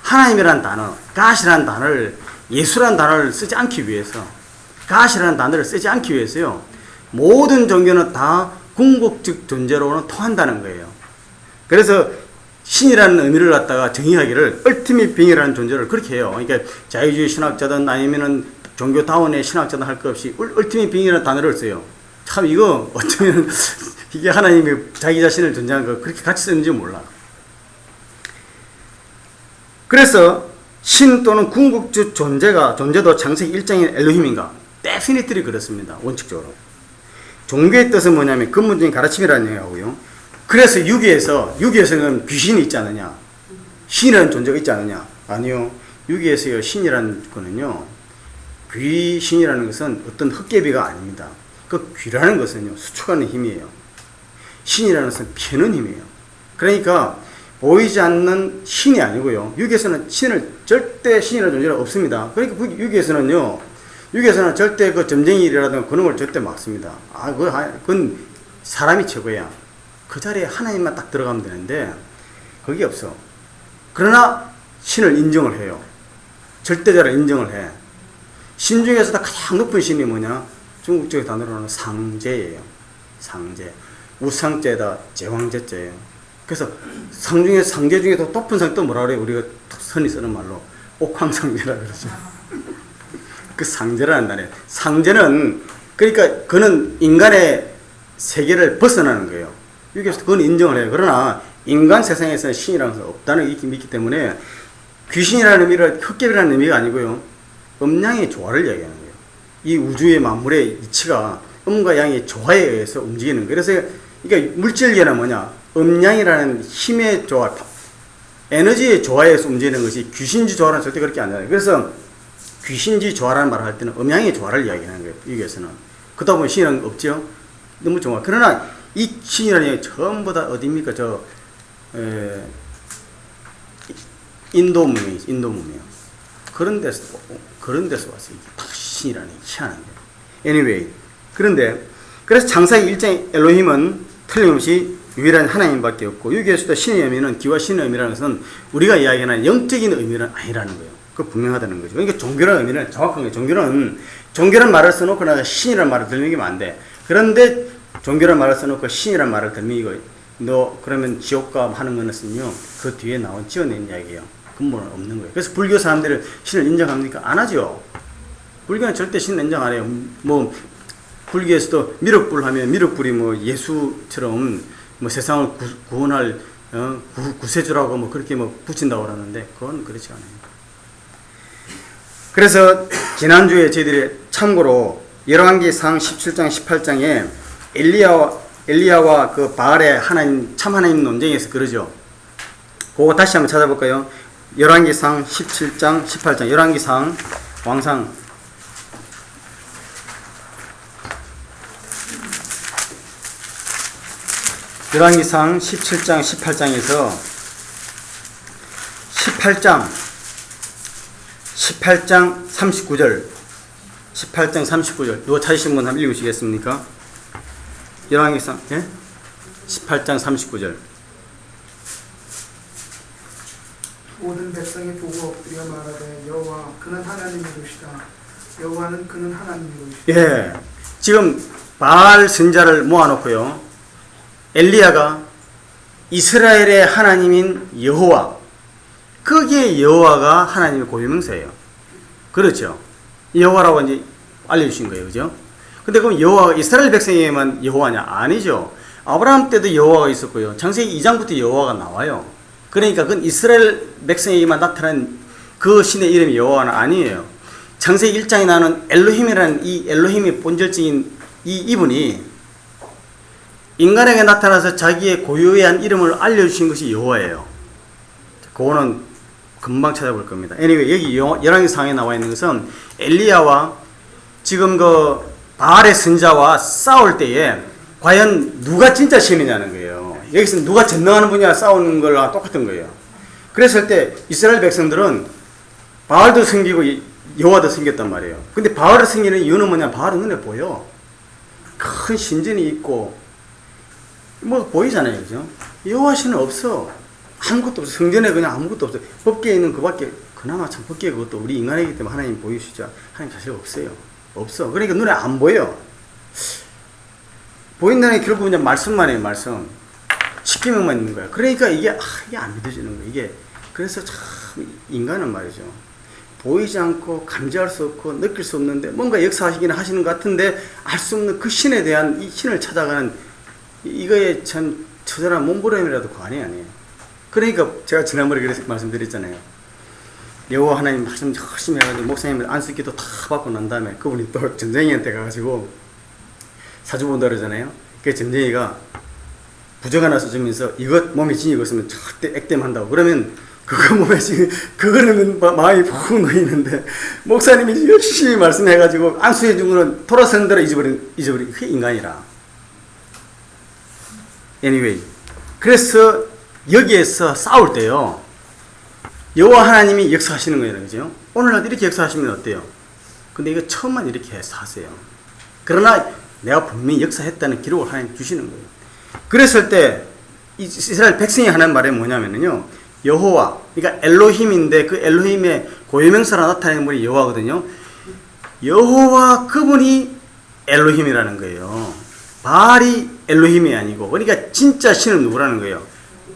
하나님이라는 단어, 가시라는 단어를 예수라는 단어를 쓰지 않기 위해서, 가시라는 단어를 쓰지 않기 위해서요. 모든 종교는 다 궁극적 존재로는 통한다는 거예요. 그래서 신이라는 의미를 갖다가 정의하기를 ultimate being이라는 존재를 그렇게 해요. 그러니까 자유주의 신학자든 아니면은 종교다원의 신학자든 할 것 없이 ultimate being이라는 단어를 써요. 참 이거 어쩌면 이게 하나님이 자기 자신을 존재하는 거 그렇게 같이 쓰는지 몰라. 그래서 신 또는 궁극적 존재도 창세기 1장인 엘로힘인가? definitely 그렇습니다. 원칙적으로. 종교의 뜻은 뭐냐면 근본적인 가르침이라는 얘기하고요. 그래서 유기에서는 귀신이 있지 않느냐? 신이라는 존재가 있지 않느냐? 아니요. 유기에서요, 신이라는 거는요, 귀신이라는 것은 어떤 헛개비가 아닙니다. 그 귀라는 것은요, 수축하는 힘이에요. 신이라는 것은 피하는 힘이에요. 그러니까, 보이지 않는 신이 아니고요. 유기에서는 절대 신이라는 존재가 없습니다. 그러니까 유기에서는 절대 그 점쟁이라든가 그런 걸 절대 막습니다. 그건 사람이 최고야. 그 자리에 하나님만 딱 들어가면 되는데 그게 없어. 그러나 신을 인정을 해요. 절대자를 인정을 해. 신 중에서도 가장 높은 신이 뭐냐? 중국적 단어로는 상제예요. 상제. 우상제다, 제왕제제예요. 그래서 상제 중에 더 높은 상 또 뭐라 그래요? 우리가 선이 쓰는 말로 옥황상제라 그러죠. 그 상제라는 단어예요. 상제는 그러니까 그는 인간의 세계를 벗어나는 거예요. 여기서 그건 인정을 해요. 그러나 인간 세상에서는 신이라는 것은 없다는 걸 믿기 때문에 귀신이라는 의미를 헛개비라는 의미가 아니고요. 음양의 조화를 이야기하는 거예요. 이 우주의 만물의 이치가 음과 양의 조화에 의해서 움직이는 거예요. 그래서 그러니까 물질계는 뭐냐? 음양이라는 힘의 조화, 에너지의 조화에 의해서 움직이는 것이 귀신지 조화는 절대 그렇게 안 돼요. 그래서 귀신지 조화라는 말을 할 때는 음양의 조화를 이야기하는 거예요. 여기에서는. 그러다 보면 신이라는 거 없죠? 너무 좋아. 그러나 이 신이라는 게 전부 다 어디입니까? 인도 문명이에요. 그런 데서 와서 이게 다 신이라는 게 희한한 거예요. Anyway. 그래서 창세기 1장 엘로힘은 틀림없이 유일한 하나님밖에 없고, 여기에서도 신의 의미는, 기와 신의 의미라는 것은 우리가 이야기하는 영적인 의미는 아니라는 거예요. 그거 분명하다는 거죠. 그러니까 종교라는 의미는 정확한 거예요. 종교란 말을 써놓고 나서 신이라는 말을 들먹이면 안 돼. 그런데 종교란 말을 써놓고 신이란 말을 들먹이고, 너 그러면 지옥가 하는 거는요, 그 뒤에 나온 지어낸 이야기예요. 근본은 없는 거예요. 그래서 불교 사람들은 신을 인정합니까? 안 하죠. 불교는 절대 신을 인정 안 해요. 뭐 불교에서도 미륵불 하면 미륵불이 뭐 예수처럼 뭐 세상을 구원할 구세주라고 뭐 그렇게 뭐 붙인다고 그러는데 그건 그렇지 않아요. 그래서 지난주에 저희들이 참고로 열왕기상 17장 18장에 엘리야와 그 바알의 참 하나님 논쟁에서 그러죠. 그거 다시 한번 찾아볼까요? 열왕기상 17장 18장 열왕기상 왕상 열왕기상 17장 18장에서 18장 39절 이거 찾으신 분 한번 읽으시겠습니까? 열왕기상 18장 39절 모든 백성이 보고 엎드려 말하되 여호와 그는 하나님이로시다. 여호와는 그는 하나님이로시다. 예. 지금 바알 선자를 모아놓고요. 엘리야가 이스라엘의 하나님인 여호와, 거기에 여호와가 하나님의 고유명사예요. 그렇죠. 여호와라고 이제 알려주신 거예요. 그죠? 근데 그럼 여호와가 이스라엘 백성에게만 여호와냐? 아니죠. 아브라함 때도 여호와가 있었고요. 창세기 2장부터 여호와가 나와요. 그러니까 그건 이스라엘 백성에게만 나타난 그 신의 이름이 여호와는 아니에요. 창세기 1장에 나오는 엘로힘이라는 이 엘로힘의 본질적인 이 이분이 인간에게 나타나서 자기의 고유한 이름을 알려주신 것이 여호와예요. 그거는 금방 찾아볼 겁니다. anyway, 여기 열왕기상에 나와 있는 것은 엘리야와 지금 그 바알의 선자와 싸울 때에 과연 누가 진짜 신이냐는 거예요. 여기서 누가 전능하는 분이야 싸우는 거랑 똑같은 거예요. 그랬을 때 이스라엘 백성들은 바알도 섬기고 여호와도 섬겼단 말이에요. 근데 바알을 섬기는 이유는 뭐냐? 바알은 눈에 보여. 큰 신전이 있고 뭐 보이잖아요. 그죠? 여호와 신은 없어. 아무것도 없어. 성전에 그냥 아무것도 없어. 법계에 있는 그밖에, 그나마 참 법계 그것도 우리 인간이기 때문에 하나님 보이시죠. 하나님 자체가 없어요. 없어. 그러니까 눈에 안 보여. 보인다는 게 결국 이제 말씀만 해요. 말씀. 10계명만 있는 거야. 그러니까 이게 안 믿어지는 거야. 이게 그래서 참 인간은 말이죠. 보이지 않고 감지할 수 없고 느낄 수 없는데 뭔가 역사하시기는 하시는 것 같은데 알 수 없는 그 신에 대한 이 신을 찾아가는 이거에 참 처절한 몸부림이라도 과언이 아니에요. 그러니까 제가 지난번에 그래서 말씀드렸잖아요. 여호와 하나님 말씀 열심히 해가지고 목사님 안수기도 다 받고 난 다음에 그분이 또 점쟁이한테 가가지고 사주본다 그러잖아요. 그 점쟁이가 부적 하나 써주면서 이것 몸에 진이 없으면 절대 액땜한다고. 그러면 그거 몸에 지금 그거는 마음이 푹 놓이는데 목사님이 열심히 말씀해가지고 안수해 준 거는 돌아서는 대로 잊어버린 그게 인간이라. anyway, 그래서 여기에서 싸울 때요 여호와 하나님이 역사하시는 거예요. 그죠? 오늘날 이렇게 역사하시면 어때요? 근데 이거 처음만 이렇게 해서 하세요. 그러나 내가 분명히 역사했다는 기록을 하나님 주시는 거예요. 그랬을 때 이스라엘 백성이 하는 말이 뭐냐면요 여호와, 그러니까 엘로힘인데 그 엘로힘의 고유명사로 나타내는 분이 여호와거든요. 여호와 그분이 엘로힘이라는 거예요. 바알이 엘로힘이 아니고, 그러니까 진짜 신은 누구라는 거예요?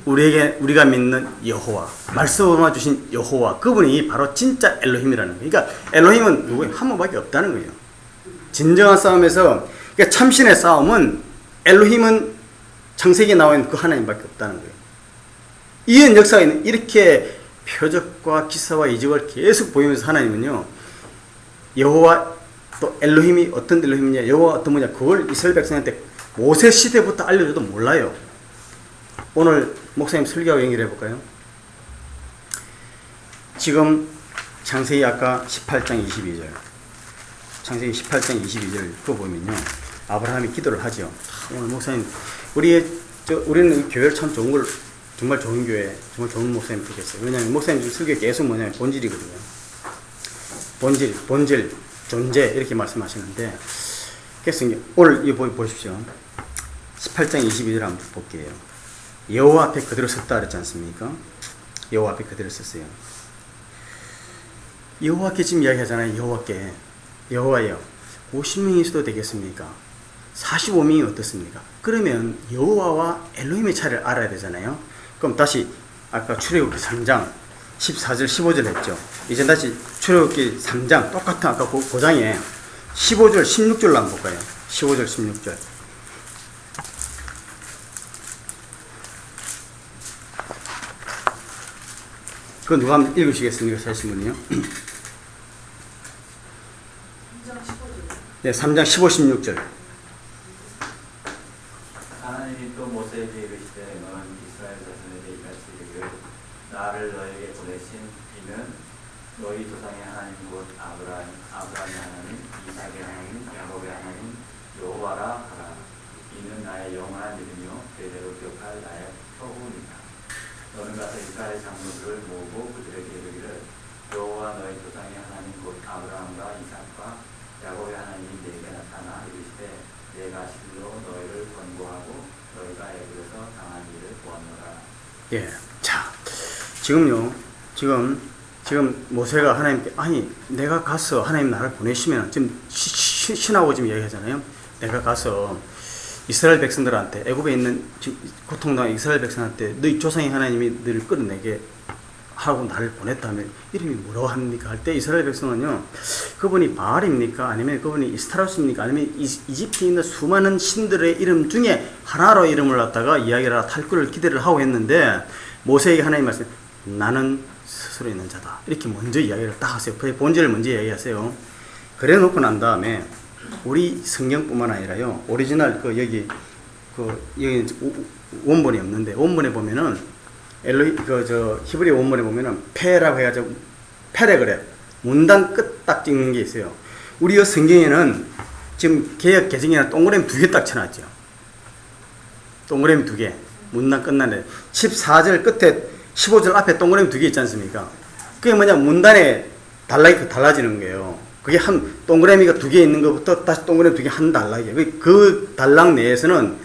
우리가 믿는 여호와, 말씀을 주신 여호와, 그분이 바로 진짜 엘로힘이라는 거예요. 그러니까 엘로힘은 누구예요? 한 분밖에 없다는 거예요. 진정한 싸움에서, 그러니까 참신의 싸움은 엘로힘은 창세기에 나와 있는 그 하나님밖에 없다는 거예요. 이런 역사에는 이렇게 표적과 기사와 이적을 계속 보이면서 하나님은요 여호와 또 엘로힘이 어떤 엘로힘이냐, 여호와 어떤 분이냐, 그걸 이스라엘 백성한테 모세 시대부터 알려줘도 몰라요. 오늘 목사님 설교하고 연결해 볼까요? 지금 창세기 아까 18장 22절, 창세기 18장 22절 그거 보면요 아브라함이 기도를 하죠. 오늘 목사님 우리는 교회를 참 좋은 걸, 정말 좋은 교회, 정말 좋은 목사님 되겠어요. 왜냐하면 목사님 지금 설교 계속 뭐냐면 본질이거든요. 본질, 존재 이렇게 말씀하시는데, 그래서 오늘 이거 보십시오. 18장 22절 한번 볼게요. 여호와 앞에 그대로 섰다 그랬지 않습니까? 여호와 앞에 그대로 섰어요. 여호와께 지금 이야기하잖아요. 여호와예요. 50명이 있어도 되겠습니까? 45명이 어떻습니까? 그러면 여호와와 엘로힘의 차이를 알아야 되잖아요. 그럼 다시 아까 출애굽기 3장 14절 15절 했죠. 이제 다시 출애굽기 3장 똑같은 아까 그 장에 15절 16절로 한번 볼까요? 15절 16절. 그거 누가 한번 읽으시겠습니까? 사신 분이요? 3장 15절. 네, 3장 15, 16절. 하나님이 또 모세에게 이르시되 너는 이스라엘 자손에게 이같이 이르기를 나를 너에게 보내신 이는 너희 조상의 하나님 곧 아브라함의 하나님, 이삭의 하나님, 야곱의 하나님 여호와라 하라. 이는 나의 영원한 이름이요 대대로 기억할 나의 표구니라. 너는 가서 이스라엘 장로들을 모으고 그들에게 이르기를 여호와 너희 조상의 하나님 곧 아브라함과 이삭과 야곱의 하나님이 내게 나타나 이르시되 내가 실로 너희를 권고하고 너희가 애굽에서 당한 일을 보았노라. 예. 자, 지금요 지금 모세가 하나님께 아니 내가 가서 하나님 나를 보내시면 지금 신하고 지금 얘기하잖아요. 내가 가서 이스라엘 백성들한테 애굽에 있는 고통당한 이스라엘 백성한테 너희 조상의 하나님이 너를 끌어내게 하고 나를 보냈다면 이름이 뭐라고 합니까? 할 때 이스라엘 백성은요 그분이 바알입니까? 아니면 그분이 이스타로스입니까? 아니면 이집트에 있는 수많은 신들의 이름 중에 하나로 이름을 갖다가 이야기를 하라 탈구를 기대를 하고 했는데 모세에게 하나님 말씀 나는 스스로 있는 자다 이렇게 먼저 이야기를 딱 하세요. 그의 본질을 먼저 이야기하세요. 그래 놓고 난 다음에 우리 성경뿐만 아니라요 오리지널 여기 원본이 없는데 원본에 보면은 히브리 원문에 보면은 페라고 해가지고 페레그랩 문단 끝 딱 찍는 게 있어요. 우리 성경에는 지금 개역 개정에는 동그라미 2개 딱 쳐놨죠. 동그라미 2개 문단 끝나네. 14절 끝에 15절 앞에 동그라미 2개 있지 않습니까? 그게 뭐냐 문단에 달라지는 거예요. 그게 한 동그라미가 2개 있는 것부터 다시 동그라미 2개 한 달락이에요. 그 달락 내에서는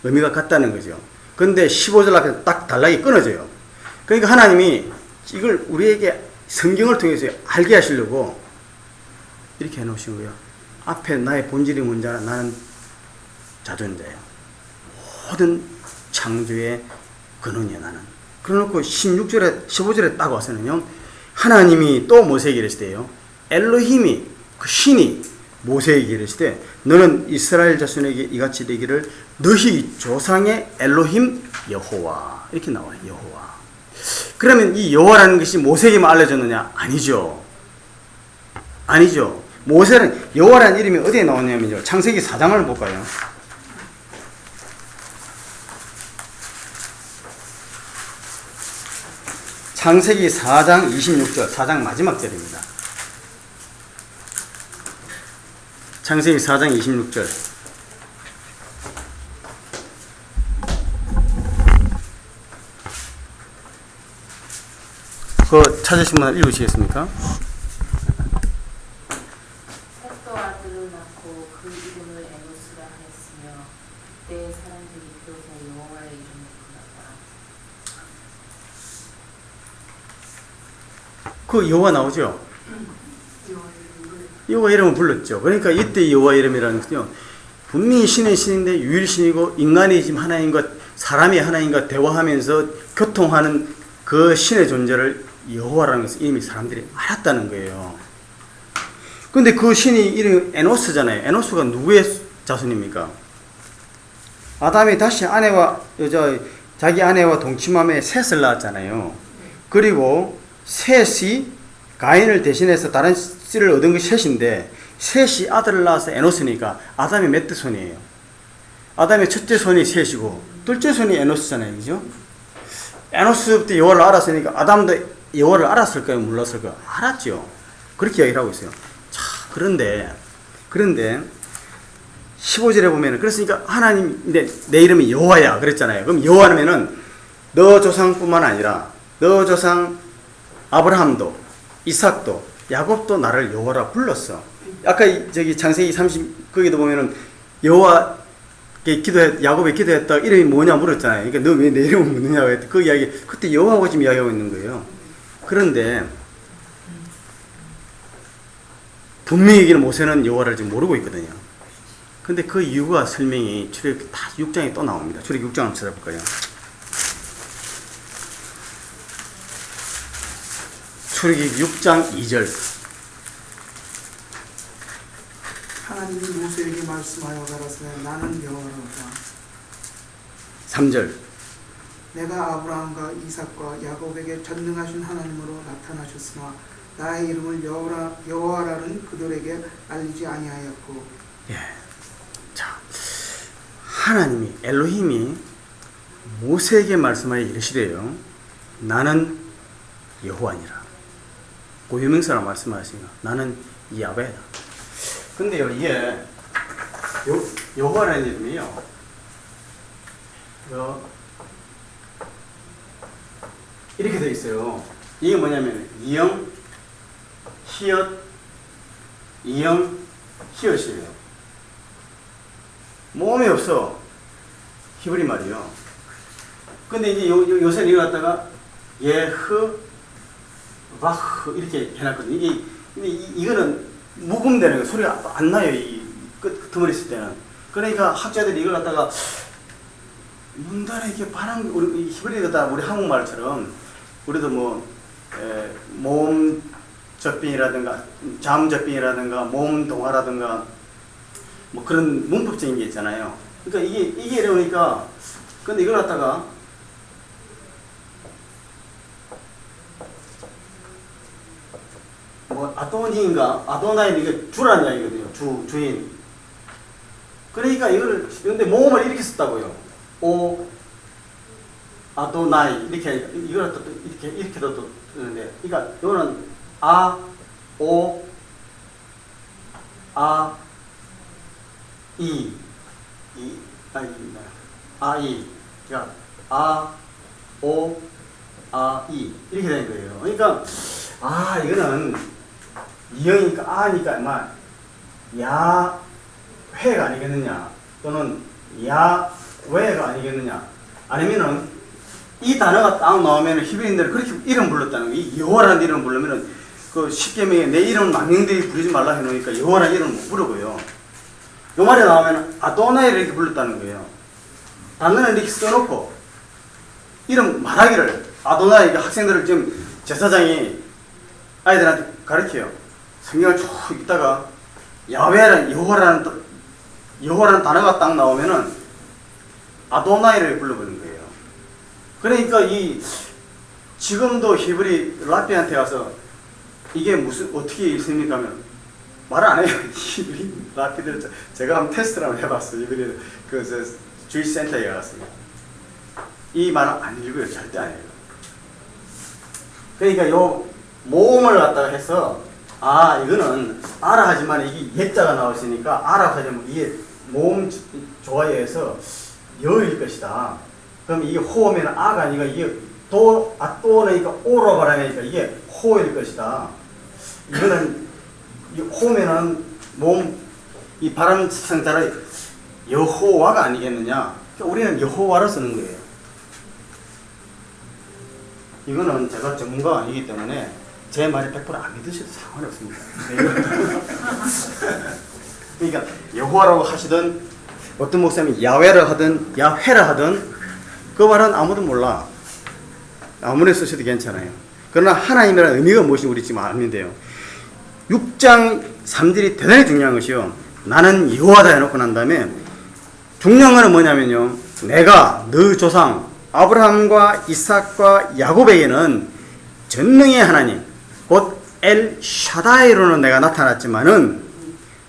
의미가 같다는 거죠. 근데 15절 앞에 딱 달락이 끊어져요. 그러니까 하나님이 이걸 우리에게 성경을 통해서 알게 하시려고 이렇게 해놓으신 거예요. 앞에 나의 본질이 뭔지 알아? 나는 자존자예요. 모든 창조의 근원이야 나는. 그래놓고 16절에 15절에 딱 와서는요. 하나님이 또 모세에게 이르시대요. 엘로힘이 그 신이 모세에게 이르시되 너는 이스라엘 자손에게 이같이 되기를 너희 조상의 엘로힘 여호와 이렇게 나와요. 여호와. 그러면 이 여호와라는 것이 모세에게만 알려졌느냐? 아니죠. 아니죠. 모세는 여호와라는 이름이 어디에 나오냐면요. 창세기 4장을 볼까요? 창세기 4장 26절 4장 마지막 절입니다. 창세기 4장 26절 그거 찾으신 분 읽으시겠습니까? 셋도 아들을 낳고 그 이름을 에노스라 하였으며 그때 사람들이 비로소 여호와의 이름을 불렀더라. 그 여호와 나오죠? 여호와 이름을 불렀죠. 그러니까 이때 여호와 이름이라는 것은요 분명히 신은 신인데 유일신이고 인간이 지금 하나님과 사람이 하나님과 대화하면서 교통하는 그 신의 존재를 여호와라는 것을 이미 사람들이 알았다는 거예요. 근데 그 신이 이름이 에노스잖아요. 에노스가 누구의 자손입니까? 아담이 다시 자기 아내와 동침함에 셋을 낳았잖아요. 그리고 셋이 가인을 대신해서 다른 씨를 얻은 것이 셋인데 셋이 아들을 낳아서 에노스니까 아담이 몇 대 손이에요? 아담의 첫째 손이 셋이고 둘째 손이 에노스잖아요. 그죠? 에노스부터 여호와를 알았으니까 아담도 여호와를 알았을까요? 몰랐을까요? 알았죠. 그렇게 이야기를 하고 있어요. 자, 그런데 15절에 보면은 그랬으니까 하나님 내 이름이 여호와야 그랬잖아요. 그럼 여호와면은 너 조상뿐만 아니라 너 조상 아브라함도 이삭도 야곱도 나를 여호와라 불렀어. 아까 저기 창세기 30 거기도 보면은 여호와께 야곱이 기도했다 이름이 뭐냐 물었잖아요. 그러니까 너 왜 내 이름을 묻느냐고 했더니 그 이야기 그때 여호와하고 지금 이야기하고 있는 거예요. 그런데 분명히 여기는 모세는 여호와를 지금 모르고 있거든요. 근데 그 이유가 설명이 출애굽 6장에 또 나옵니다. 출애굽 6장 한번 찾아볼까요? 출애굽 6장 2절 하나님이 모세에게 말씀하여 가라사대 나는 여호와로다. 3절 내가 아브라함과 이삭과 야곱에게 전능하신 하나님으로 나타나셨으나 나의 이름을 여호와라는 그들에게 알리지 아니하였고. 예. 자, 하나님이 엘로힘이 모세에게 말씀하여 이르시래요. 나는 여호와니라. 고유명사라 말씀하시니까 나는 야훼다. 근데요, 이게 여호와라는 이름이요. 이렇게 되어 있어요. 이게 뭐냐면 이영, 히읗, 이영, 히읗이에요. 모음이 없어. 히브리 말이요. 근데 이제 요새는 이거 갖다가 예흐, 막 이렇게 해놨거든요. 근데 이거는 묵음되는 거 소리가 안 나요. 이 끄트머리 있을 때는. 그러니까 학자들이 이걸 갖다가 문단에 이렇게 반항, 우리 히브리어다 우리 한국말처럼 우리도 모음 접빙이라든가 자음 접빙이라든가 모음 동화라든가 뭐 그런 문법적인 게 있잖아요. 그러니까 이게 이러니까 근데 이걸 갖다가 아도니인가 아도나이 이게 주라는 이야기거든요. 주인. 그러니까 이거를 근데 모음을 이렇게 썼다고요. 오 아도나이 이렇게 이걸 또 이렇게도 또 쓰는데 그러니까 이거는 오 이 그러니까 오 이 이렇게 되는 거예요. 그러니까 이거는 이형이니까 아니까 아마 야회가 아니겠느냐 또는 야외가 아니겠느냐 아니면은 이 단어가 딱 나오면 히브리인들은 그렇게 이름 불렀다는 거예요. 이 여호와라는 이름 부르면은 그 십계명에 내 이름 망령들이 부르지 말라 해놓으니까 여호와라는 이름 못 부르고요. 요 말에 나오면 아도나이를 이렇게 불렀다는 거예요. 단어는 이렇게 써놓고 이름 말하기를 아도나이 학생들을 지금 제사장이 아이들한테 가르쳐요. 성경을 쭉 읽다가 야훼라는 여호와라는 단어가 딱 나오면은 아도나이를 불러버리는 거예요. 그러니까 지금도 히브리 라피한테 가서 이게 어떻게 읽습니까 하면 말을 안 해요. 히브리 라피들 제가 한번 테스트를 한번 해봤어요. 히브리 주일 센터에 갔어요. 이 말은 안 읽어요. 절대 안 읽어요. 그러니까 요 모음을 갖다가 해서 이거는 아라 하지만 이게 예자가 나왔으니까 아라 하지만 이게 모음 조화에서 여일 것이다. 그럼 이게 호면은 아가 아니가 이게 또니까 오로 발음하니까 이게 호일 것이다. 이거는 호면은 이 발음 상자를 여호와가 아니겠느냐. 그러니까 우리는 여호와를 쓰는 거예요. 이거는 제가 전문가가 아니기 때문에 제 말이 100% 안 믿으셔도 상관없습니다. 그러니까 여호와라고 하시든 어떤 목사님이 야훼라 하든 야훼라 하든 그 말은 아무도 몰라. 아무나 쓰셔도 괜찮아요. 그러나 하나님이라는 의미가 무엇인지 우리 지금 아는데요. 6장 3절이 대단히 중요한 것이요. 나는 여호와다 해놓고 난 다음에 중요한 것은 뭐냐면요. 내가 너 조상 아브라함과 이삭과 야곱에게는 전능의 하나님 곧 엘 샤다이로는 내가 나타났지만은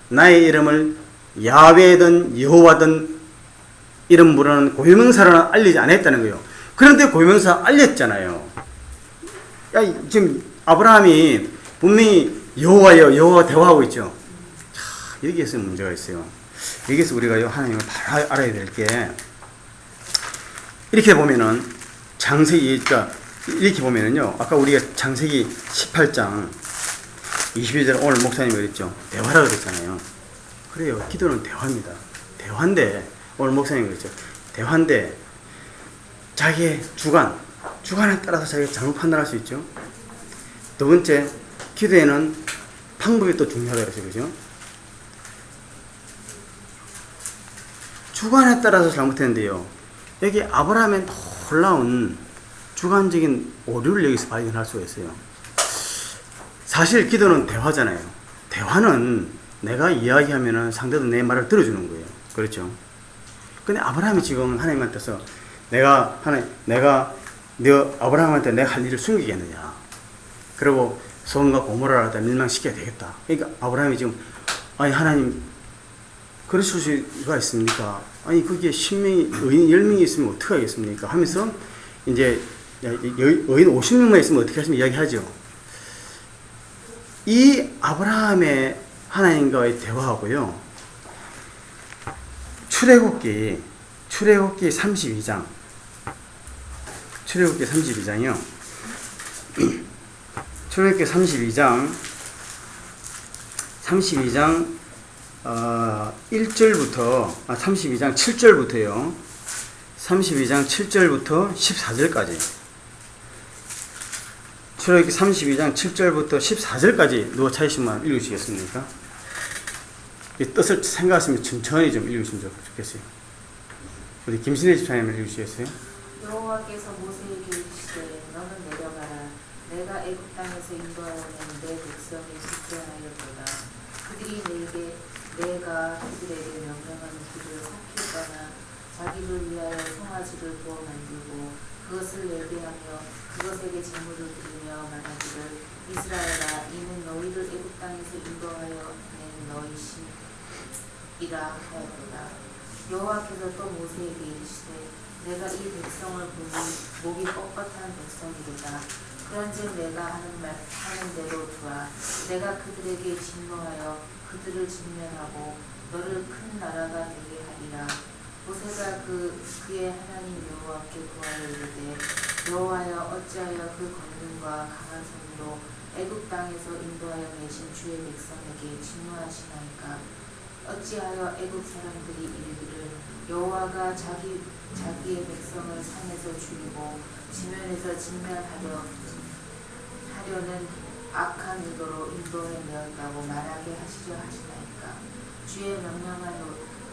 나의 이름을 야훼든 여호와든 이름 부르는 고유명사로는 알리지 않았다는 거예요. 그런데 고유명사 알렸잖아요. 지금 아브라함이 분명히 여호와 대화하고 있죠. 여기에서 문제가 있어요. 여기에서 우리가 하나님을 바로 알아야 될 게 이렇게 보면은 창세기 이렇게 보면은요. 아까 우리가 창세기 18장 22절 오늘 목사님이 그랬죠. 대화라고 그랬잖아요. 그래요. 기도는 대화입니다. 대화인데 오늘 목사님이 그랬죠. 대화인데 자기의 주관에 따라서 자기가 잘못 판단할 수 있죠. 두 번째, 기도에는 방법이 또 중요하다고 했어요. 그죠? 주관에 따라서 잘못했는데요. 여기 아브라함의 놀라운 주관적인 오류를 여기서 발견할 수가 있어요. 사실 기도는 대화잖아요. 대화는 내가 이야기하면 상대도 내 말을 들어주는 거예요. 그렇죠? 근데 아브라함이 지금 하나님한테서 내가 너 아브라함한테 내가 할 일을 숨기겠느냐. 그리고 소돔과 고모라를 갖다 멸망시켜야 되겠다. 그러니까 아브라함이 지금 아니 하나님 그러실 수가 있습니까? 아니 그게 10명이 의인 10명이 있으면 어떻게 하겠습니까? 하면서 이제 의인 50명만 있으면 어떻게 하시면 이야기하죠. 이 아브라함의 하나님과의 대화하고요. 출애굽기 32장 출애굽기 32장이요. 출애굽기 32장 1절부터 32장 7절부터요. 32장 7절부터 14절까지 출애굽기 32장 7절부터 14절까지 누가 찾으시면 읽으시겠습니까? 이 뜻을 생각하시면 천천히 좀 읽으시면 좋겠어요. 우리 김신혜 집사님 읽으시겠어요? 여호와께서 모세에게 이르시되 너는 내려가라. 내가 애굽 땅에서 인도하여 낸 내 백성이 숙제하였도다. 그들이 내가 그들에게 명령하는 길을 삭힐거나 자기를 위하여 송아지를 구워 만들고 그것을 예배하며 그것에게 제물을 드리며 말하기를 이스라엘아 이는 너희를 애굽 땅에서 인도하여 낸 너희 신이라 하였도다. 여호와께서 또 모세에게 이르시되 내가 이 백성을 보니 목이 뻣뻣한 백성이로다. 그런즉 내가 하는 대로 두라. 내가 그들에게 진노하여 그들을 진멸하고 너를 큰 나라가 되게 하리라. 모세가 그의 하나님 여호와께 구하여 이르되 여호와여 어찌하여 그 권능과 강한 손으로 애굽 땅에서 인도하여 내신 주의 백성에게 진노하시나이까. 어찌하여 애굽 사람들이 이르기를 여호와가 자기의 백성을 산에서 죽이고 지면에서 진멸하려는 악한 의도로 인도해 내었다고 말하게 하시려 하시나이까.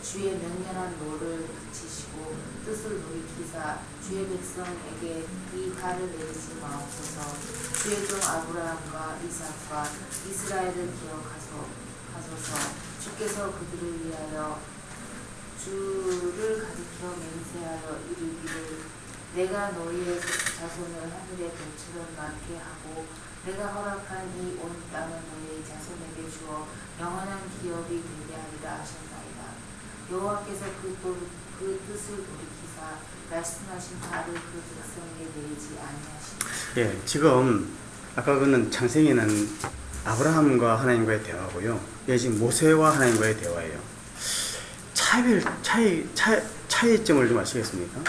주의 명령한 노를 그치시고 뜻을 돌이키사 주의 백성에게 이 달을 내리지 마옵소서. 주의 종 아브라함과 이삭과 이스라엘을 기억하소서. 주께서 그들을 위하여 주를 가리켜 맹세하여 이르기를 내가 너희의 자손을 하늘의 별처럼 많게 하고 내가 허락한 이 온 땅은 너희의 자손에게 주어 영원한 기업이 되게 하리라 하셨나이다. 여호와께서 그 뜻을 돌이키사 말씀하신 바를 그 백성에게 내리지 아니하시니라. 예, 지금 아까 그는 창세기는 아브라함과 하나님과의 대화고요. 예, 지금 모세와 하나님과의 대화예요. 차이점을 좀 아시겠습니까?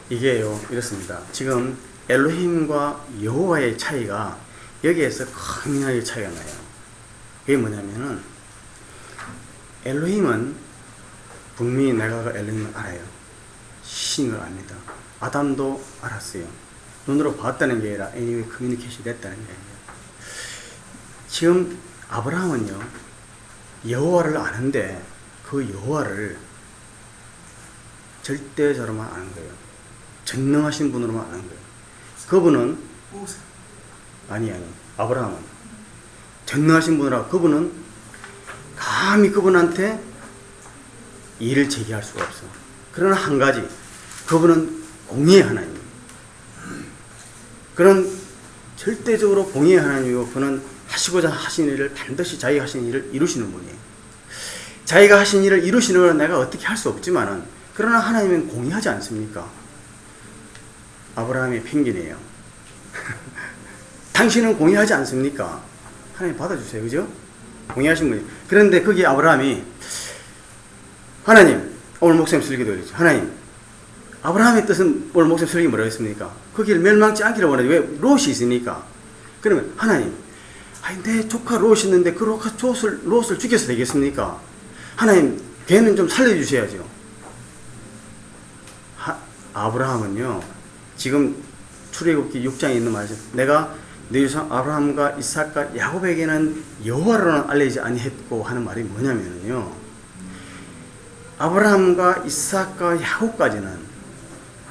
이게요, 이렇습니다. 지금 엘로힘과 여호와의 차이가 여기에서 극명하게 차이가 나요. 그게 뭐냐면은 엘로힘은 분명히 내가 엘로힘을 알아요. 신을 압니다. 아담도 알았어요. 눈으로 봤다는 게 아니라 애니메이 커뮤니케이션이 됐다는 게 아니에요. 지금 아브라함은요, 여호와를 아는데 그 여호와를 절대적으로만 아는 거예요. 전능하신 분으로만 아는 거예요. 그분은 모세. 아니 아브라함은 전능하신 분이라 그분은 감히 그분한테 일을 제기할 수가 없어. 그러나 한 가지, 그분은 공의의 하나님. 그런 절대적으로 공의의 하나님이고 그는 하시고자 하신 일을 반드시 자기가 하신 일을 이루시는 분이에요. 자기가 하신 일을 이루시는 걸 내가 어떻게 할 수 없지만은 그러나 하나님은 공의하지 않습니까? 아브라함의 펭귄이에요. 당신은 공의하지 않습니까? 하나님 받아주세요. 그죠? 공의하신 분이. 그런데 거기 아브라함이 하나님, 오늘 목사님 설교도 그랬죠. 하나님, 아브라함의 뜻은 오늘 목사님 설교 뭐라고 했습니까? 거기를 멸망치 않기를 원하지. 왜? 롯이 있으니까. 그러면 하나님, 아니, 내 조카 롯이 있는데 그 롯을 죽여서 되겠습니까? 하나님, 걔는 좀 살려주셔야죠. 아브라함은요, 지금 출애굽기 6장에 있는 말이죠. 내가 네 조상 아브라함과 이삭과 야곱에게는 여호와로는 알리지 아니했고 하는 말이 뭐냐면요, 아브라함과 이삭과 야곱까지는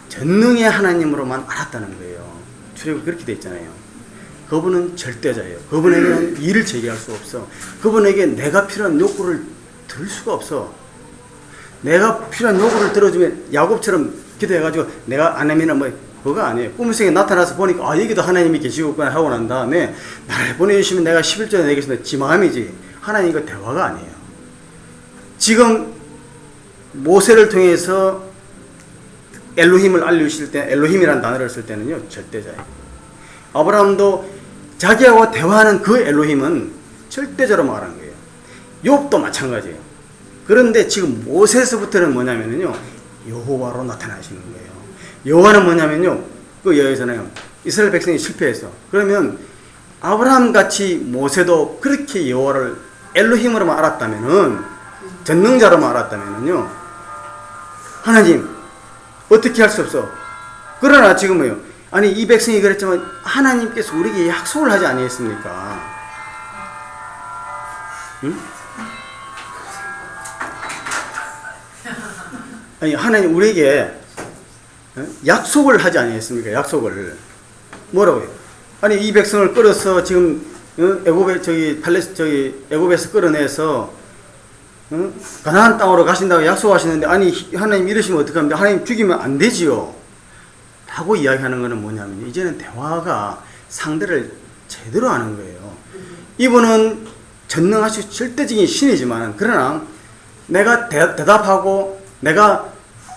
전능의 하나님으로만 알았다는 거예요. 출애굽 그렇게 돼 있잖아요. 그분은 절대자예요. 그분에게는 일을 제기할 수 없어. 그분에게 내가 필요한 욕구를 들 수가 없어. 내가 필요한 욕구를 들어주면 야곱처럼 기도해가지고 내가 안 하면은 그거 아니에요. 꿈속에 나타나서 보니까 여기도 하나님이 계시겠구나 하고 난 다음에 나를 보내주시면 내가 11조에 내겠습니다. 지 마음이지. 하나님과 대화가 아니에요. 지금 모세를 통해서 엘로힘을 알려주실 때, 엘로힘이라는 단어를 쓸 때는요, 절대자예요. 아브라함도 자기하고 대화하는 그 엘로힘은 절대자로 말한 거예요. 욥도 마찬가지예요. 그런데 지금 모세에서부터는 뭐냐면요, 여호와로 나타나시는 거예요. 여호와는 뭐냐면요, 그 여기서는 이스라엘 백성이 실패했어. 그러면 아브라함 같이 모세도 그렇게 여호와를 엘로힘으로만 알았다면은, 전능자로만 알았다면은요, 하나님, 어떻게 할 수 없어. 그러나 지금 뭐요? 아니 이 백성이 그랬지만 하나님께서 우리에게 약속을 하지 아니했습니까? 응? 아니 하나님 우리에게 약속을 하지 아니했습니까? 약속을 뭐라고요? 아니 이 백성을 끌어서 지금 애굽에서 끌어내서 가나안 땅으로 가신다고 약속하시는데 아니 하나님 이러시면 어떡합니까? 하나님 죽이면 안 되지요. 하고 이야기하는 것은 뭐냐면 이제는 대화가 상대를 제대로 하는 거예요. 이분은 전능하시고 절대적인 신이지만 그러나 내가 대답하고 내가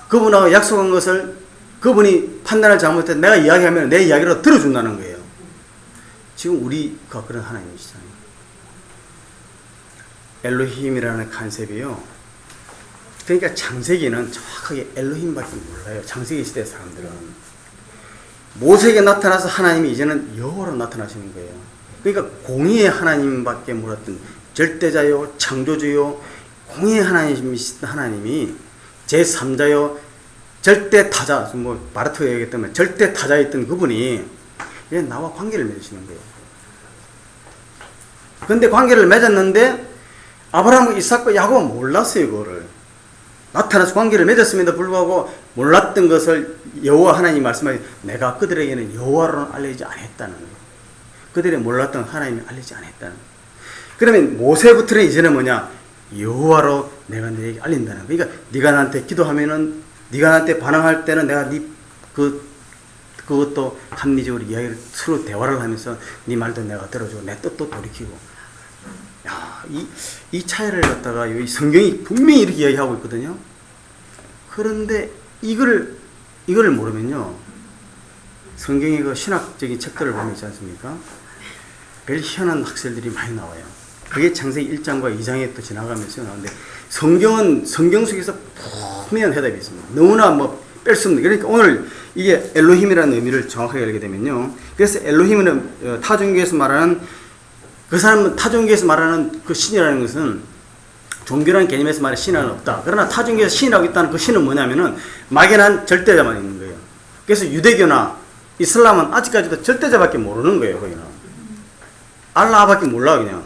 그분하고 약속한 것을 그분이 판단을 잘못해서 내가 이야기하면 내 이야기로 들어준다는 거예요. 지금 우리가 그런 하나님이시잖아요. 엘로힘이라는 컨셉이요. 그러니까 창세기는 정확하게 엘로힘밖에 몰라요. 창세기 시대 사람들은. 모세에게 나타나서 하나님이 이제는 여호와로 나타나시는 거예요. 그러니까 공의의 하나님밖에 몰랐던 절대자요, 창조주요, 공의의 하나님이신 하나님이 제3자요, 절대타자, 뭐 바르트가 얘기했다면 절대타자였던 그분이 이제 나와 관계를 맺으시는 거예요. 근데 관계를 맺었는데 아브라함과 이삭과 야곱은 몰랐어요. 그거를 나타나서 관계를 맺었음에도 불구하고 몰랐던 것을 여호와 하나님이 말씀하신 내가 그들에게는 여호와로는 알리지 않았다는 거예요. 그들이 몰랐던 하나님이 알리지 않았다는 거예요. 그러면 모세부터는 이제는 뭐냐? 여호와로 내가 너에게 알린다는 거예요. 그러니까 네가 나한테 기도하면은 네가 나한테 반응할 때는 내가 그것도 합리적으로 이야기를 서로 대화를 하면서 네 말도 내가 들어주고 내 뜻도 돌이키고. 야, 이 차이를 갖다가 이 성경이 분명히 이렇게 이야기하고 있거든요. 그런데 이걸 모르면요. 성경의 그 신학적인 책들을 보면 있지 않습니까? 별 희한한 학설들이 많이 나와요. 그게 창세기 1장과 2장에 또 지나가면서 나오는데 성경은 성경 속에서 분명한 해답이 있습니다. 너무나 뭐 뺄 수 없는. 그러니까 오늘 이게 엘로힘이라는 의미를 정확하게 알게 되면요. 그래서 엘로힘은 타종교에서 말하는 그 사람은 타종교에서 말하는 그 신이라는 것은 종교라는 개념에서 말하는 신은 없다. 그러나 타종교에서 신이라고 있다는 그 신은 뭐냐면은 막연한 절대자만 있는 거예요. 그래서 유대교나 이슬람은 아직까지도 절대자밖에 모르는 거예요. 거기는 알라밖에 몰라 그냥.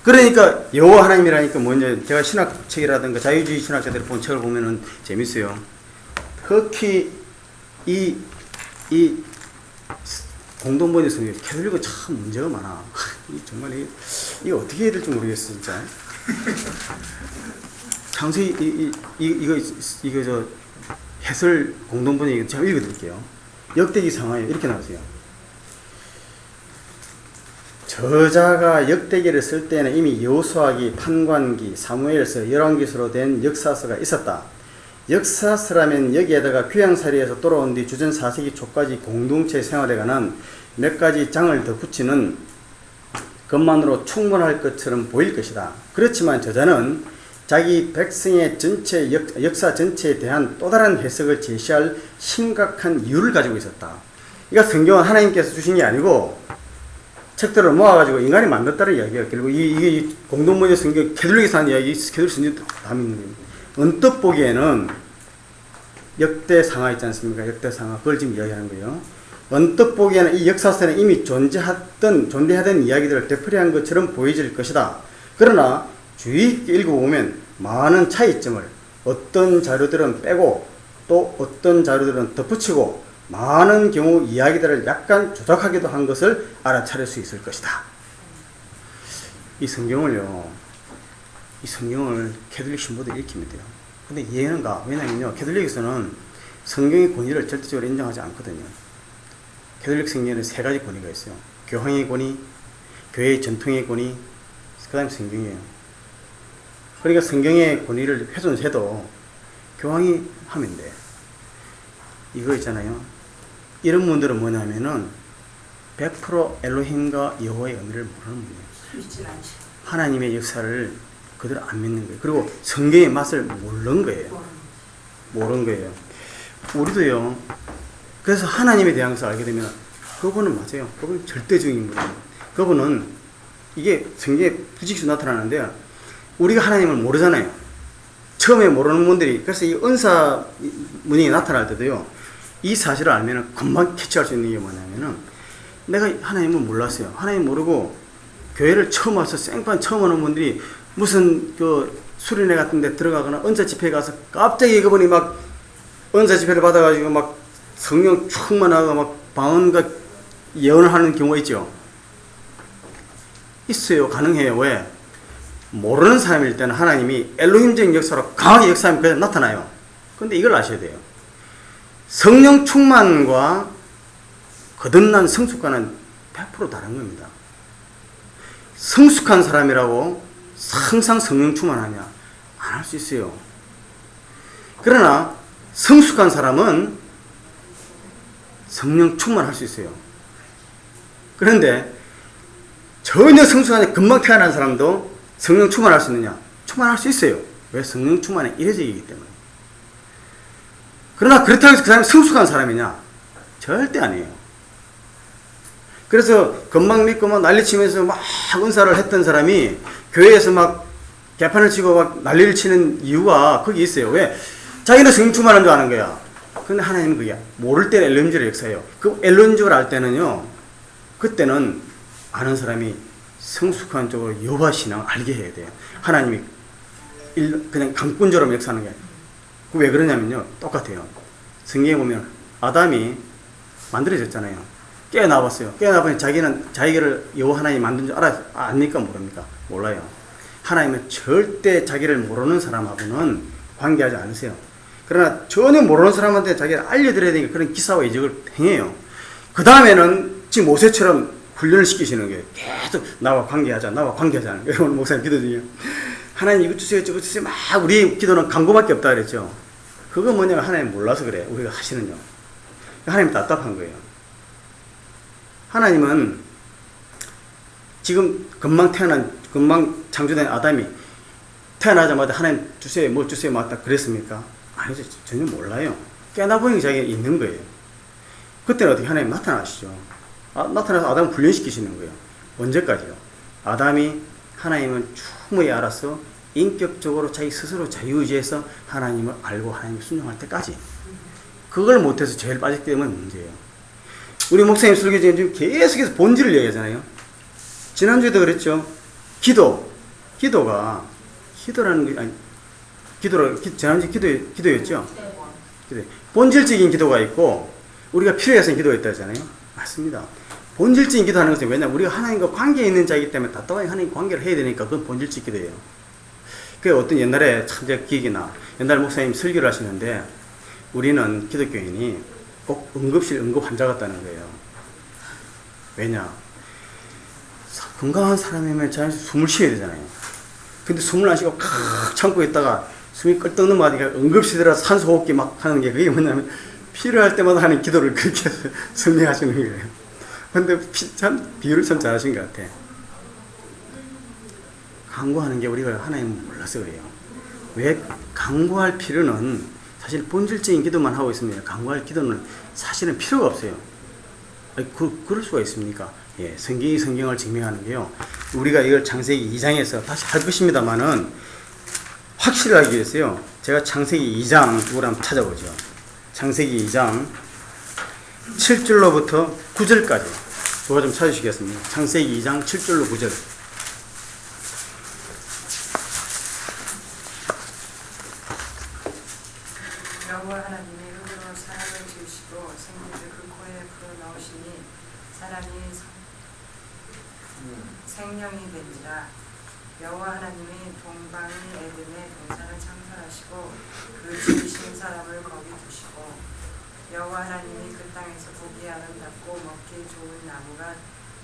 그러니까 여호와 하나님이라니까 먼저 제가 신학책이라든가 자유주의 신학자들이 본 책을 보면은 재밌어요. 특히 이 공동번역 성경 캐톨릭은 참 문제가 많아. 정말 이거 어떻게 해야 될지 모르겠어 진짜. 창세기 이거 저 해설 공동번역 제가 읽어드릴게요. 역대기 상하에 이렇게 나오세요. 저자가 역대기를 쓸 때는 이미 여호수아기, 판관기, 사무엘서, 열왕기서로 된 역사서가 있었다. 역사서라면 여기에다가 귀양살이에서 돌아온 뒤 주전 4세기 초까지 공동체 생활에 관한 몇 가지 장을 더 붙이는 것만으로 충분할 것처럼 보일 것이다. 그렇지만 저자는 자기 백성의 전체 역사 전체에 대한 또 다른 해석을 제시할 심각한 이유를 가지고 있었다. 그러니까 성경은 하나님께서 주신 게 아니고 책들을 모아가지고 인간이 만들었다는 이야기예요. 그리고 이게 공동번역 성경 캐톨릭에서 하는 이야기, 캐톨릭 성경도 다 믿는 거예요. 언뜻 보기에는 역대상하 있지 않습니까? 역대상하 그걸 지금 이야기하는 거예요. 언뜻 보기에는 이 역사서는 이미 존재하던 이야기들을 되풀이한 것처럼 보여질 것이다. 그러나 주의 있게 읽어보면 많은 차이점을 어떤 자료들은 빼고 또 어떤 자료들은 덧붙이고 많은 경우 이야기들을 약간 조작하기도 한 것을 알아차릴 수 있을 것이다. 이 성경을 캐톨릭 신부들이 읽히면 돼요. 근데 이해는 가. 왜냐면요. 캐톨릭에서는 성경의 권위를 절대적으로 인정하지 않거든요. 캐톨릭 성경에는 세 가지 권위가 있어요. 교황의 권위, 교회의 전통의 권위, 그 다음에 성경이에요. 그러니까 성경의 권위를 훼손해도 교황이 하면 돼. 이거 있잖아요. 이런 분들은 뭐냐면은 100% 엘로힘과 여호와의 의미를 모르는 분이에요. 하나님의 역사를 그대로 안 믿는 거예요. 그리고 성경의 맛을 모르는 거예요. 우리도요. 그래서 하나님에 대한 것을 알게 되면 그분은 맞아요. 그분은 절대적인 분이에요. 그분은 이게 성경에 부직수 나타나는데 우리가 하나님을 모르잖아요. 처음에 모르는 분들이, 그래서 이 은사 문이 나타날 때도요, 이 사실을 알면 금방 캐치할 수 있는 게 뭐냐면은, 내가 하나님을 몰랐어요. 하나님 모르고 교회를 처음 와서 생판 처음 오는 분들이 무슨 그 수련회 같은 데 들어가거나 은사 집회에 가서 갑자기 그분이 막 은사 집회를 받아가지고 막 성령 충만하고 막 방언과 예언을 하는 경우가 있죠. 있어요. 가능해요. 왜? 모르는 사람일 때는 하나님이 엘로힘적인 역사로 강하게 역사하면 그냥 나타나요. 근데 이걸 아셔야 돼요. 성령 충만과 거듭난 성숙과는 100% 다른 겁니다. 성숙한 사람이라고 항상 성령 충만하냐? 안 할 수 있어요. 그러나 성숙한 사람은 성령 충만할 수 있어요. 그런데 전혀 성숙하지 금방 태어난 사람도 성령 충만할 수 있느냐? 충만할 수 있어요. 왜? 성령 충만의 이례적이기 때문에. 그러나 그렇다고 해서 그 사람이 성숙한 사람이냐? 절대 아니에요. 그래서 금방 믿고 막 난리치면서 막 은사를 했던 사람이 교회에서 막 개판을 치고 막 난리를 치는 이유가 거기 있어요. 왜? 자기는 성령 충만한 줄 아는 거야. 그런데 하나님은 그게 모를 때는 엘론적으로 역사해요. 그 엘론적으로 알 때는요, 그때는 아는 사람이 성숙한 쪽으로 여호와 신앙을 알게 해야 돼요. 하나님이 그냥 강권처럼 역사하는 게. 왜 그러냐면요, 똑같아요. 성경에 보면 아담이 만들어졌잖아요. 깨어나봤어요. 깨어나보니 자기를 여호와 하나님이 만든 줄 압니까? 모릅니까? 몰라요. 하나님은 절대 자기를 모르는 사람하고는 관계하지 않으세요. 그러나 전혀 모르는 사람한테 자기를 알려드려야 되니까 그런 기사와 이적을 행해요. 그 다음에는 지금 모세처럼 훈련을 시키시는 거예요. 계속 나와 관계하자, 나와 관계하자. 오늘 목사님 기도 중이에요. 하나님 이거 주세요, 저거 주세요. 막 우리 기도는 간구밖에 없다 그랬죠. 그거 뭐냐면 하나님 몰라서 그래요. 우리가 하시는요. 하나님 답답한 거예요. 하나님은 지금 금방 창조된 아담이 태어나자마자 하나님 주세요, 뭘 주세요, 맞다 그랬습니까? 아니죠. 전혀 몰라요. 깨어나보니 자기가 있는 거예요. 그때는 어떻게 하나님 나타나시죠. 나타나서 아담을 훈련시키시는 거예요. 언제까지요? 아담이 하나님을 충분히 알아서 인격적으로 자기 스스로 자유의지해서 하나님을 알고 하나님을 순종할 때까지. 그걸 못해서 제일 빠졌기 때문에 문제예요. 우리 목사님 설교 중에 지금 계속해서 본질을 얘기하잖아요. 지난주에도 그랬죠. 기도라는 게, 아니, 지난주 기도였죠. 본질적인 기도가 있고, 우리가 필요해서 기도했다 했잖아요. 맞습니다. 본질적인 기도하는 것은 왜냐하면 우리가 하나님과 관계에 있는 자이기 때문에 답답하게 하나님과 관계를 해야 되니까 그건 본질적 기도예요. 그 어떤 옛날에 참 제가 기억이 나. 옛날 목사님 설교를 하시는데 우리는 기독교인이 꼭 응급실 응급 환자 같다는 거예요. 왜냐? 건강한 사람이면 자연스레 숨을 쉬어야 되잖아요. 근데 숨을 안 쉬고 칵 참고 있다가 숨이 끌떡 넘어가니까 응급실에 들어서 산소 호흡기 막 하는 게 그게 뭐냐면 필요할 때마다 하는 기도를 그렇게 설명하시는 거예요. 근데 참 비유를 참 잘하신 것 같아. 간구하는 게 우리가 하나님 몰라서 그래요. 왜 간구할 필요는 사실 본질적인 기도만 하고 있습니다. 간구할 기도는 사실은 필요가 없어요. 아니, 그럴 수가 있습니까? 예, 성경이 성경을 증명하는 게요. 우리가 이걸 창세기 2장에서 다시 할 것입니다만은 확실히 하기 위해서요. 제가 창세기 2장 누구를 한번 찾아보죠. 창세기 2장 7절로부터 9절까지 누가 좀 찾으시겠습니까? 창세기 2장 7절로 9절. 여호와 하나님이 흙으로 사람을 지으시고 생기를 그 코에 불어넣으시니 사람이 생명이 된지라. 여호와 하나님이 동방의 에덴에 동산을 창설하시고 그 지으신 사람을 거기 두시고 여호와 하나님이 그 땅에서 보기 아름답고 먹기 좋은 나무가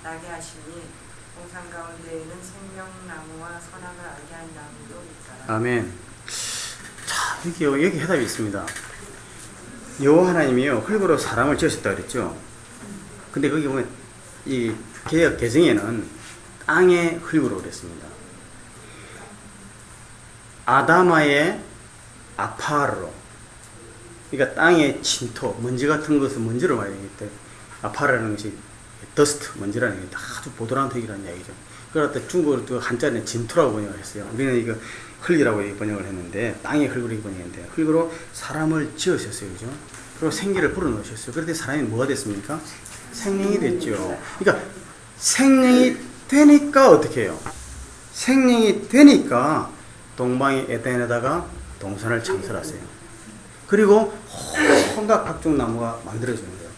나게 하시니 동산 가운데에는 생명나무와 선악을 알게 한 나무도 있더라. 아멘. 자, 여기 해답이 있습니다. 여호와 하나님이요, 흙으로 사람을 지으셨다 그랬죠. 근데 거기 보면 이 개역 개정에는 땅의 흙으로 그랬습니다. 아다마의 아파르로, 그러니까 땅의 진토, 먼지 같은 것을 먼지로 말하기 때문에 아파르라는 것이 더스트, 먼지라는 게 아주 보드란 흙이라는 이야기죠. 그럴 때 중국어로 한자는 진토라고 번역을 했어요. 우리는 이거 흙이라고 이렇게 번역을 했는데 땅이 흙으로 이렇게 번역했는데 흙으로 사람을 지으셨어요. 그죠? 그리고 생기를 불어넣으셨어요. 그런데 사람이 뭐가 됐습니까? 생명이 됐죠. 그러니까 생명이 되니까 어떻게 해요? 생명이 되니까 동방의 에덴에다가 동산을 창설하세요. 그리고 온갖 각종 나무가 만들어지는 거예요.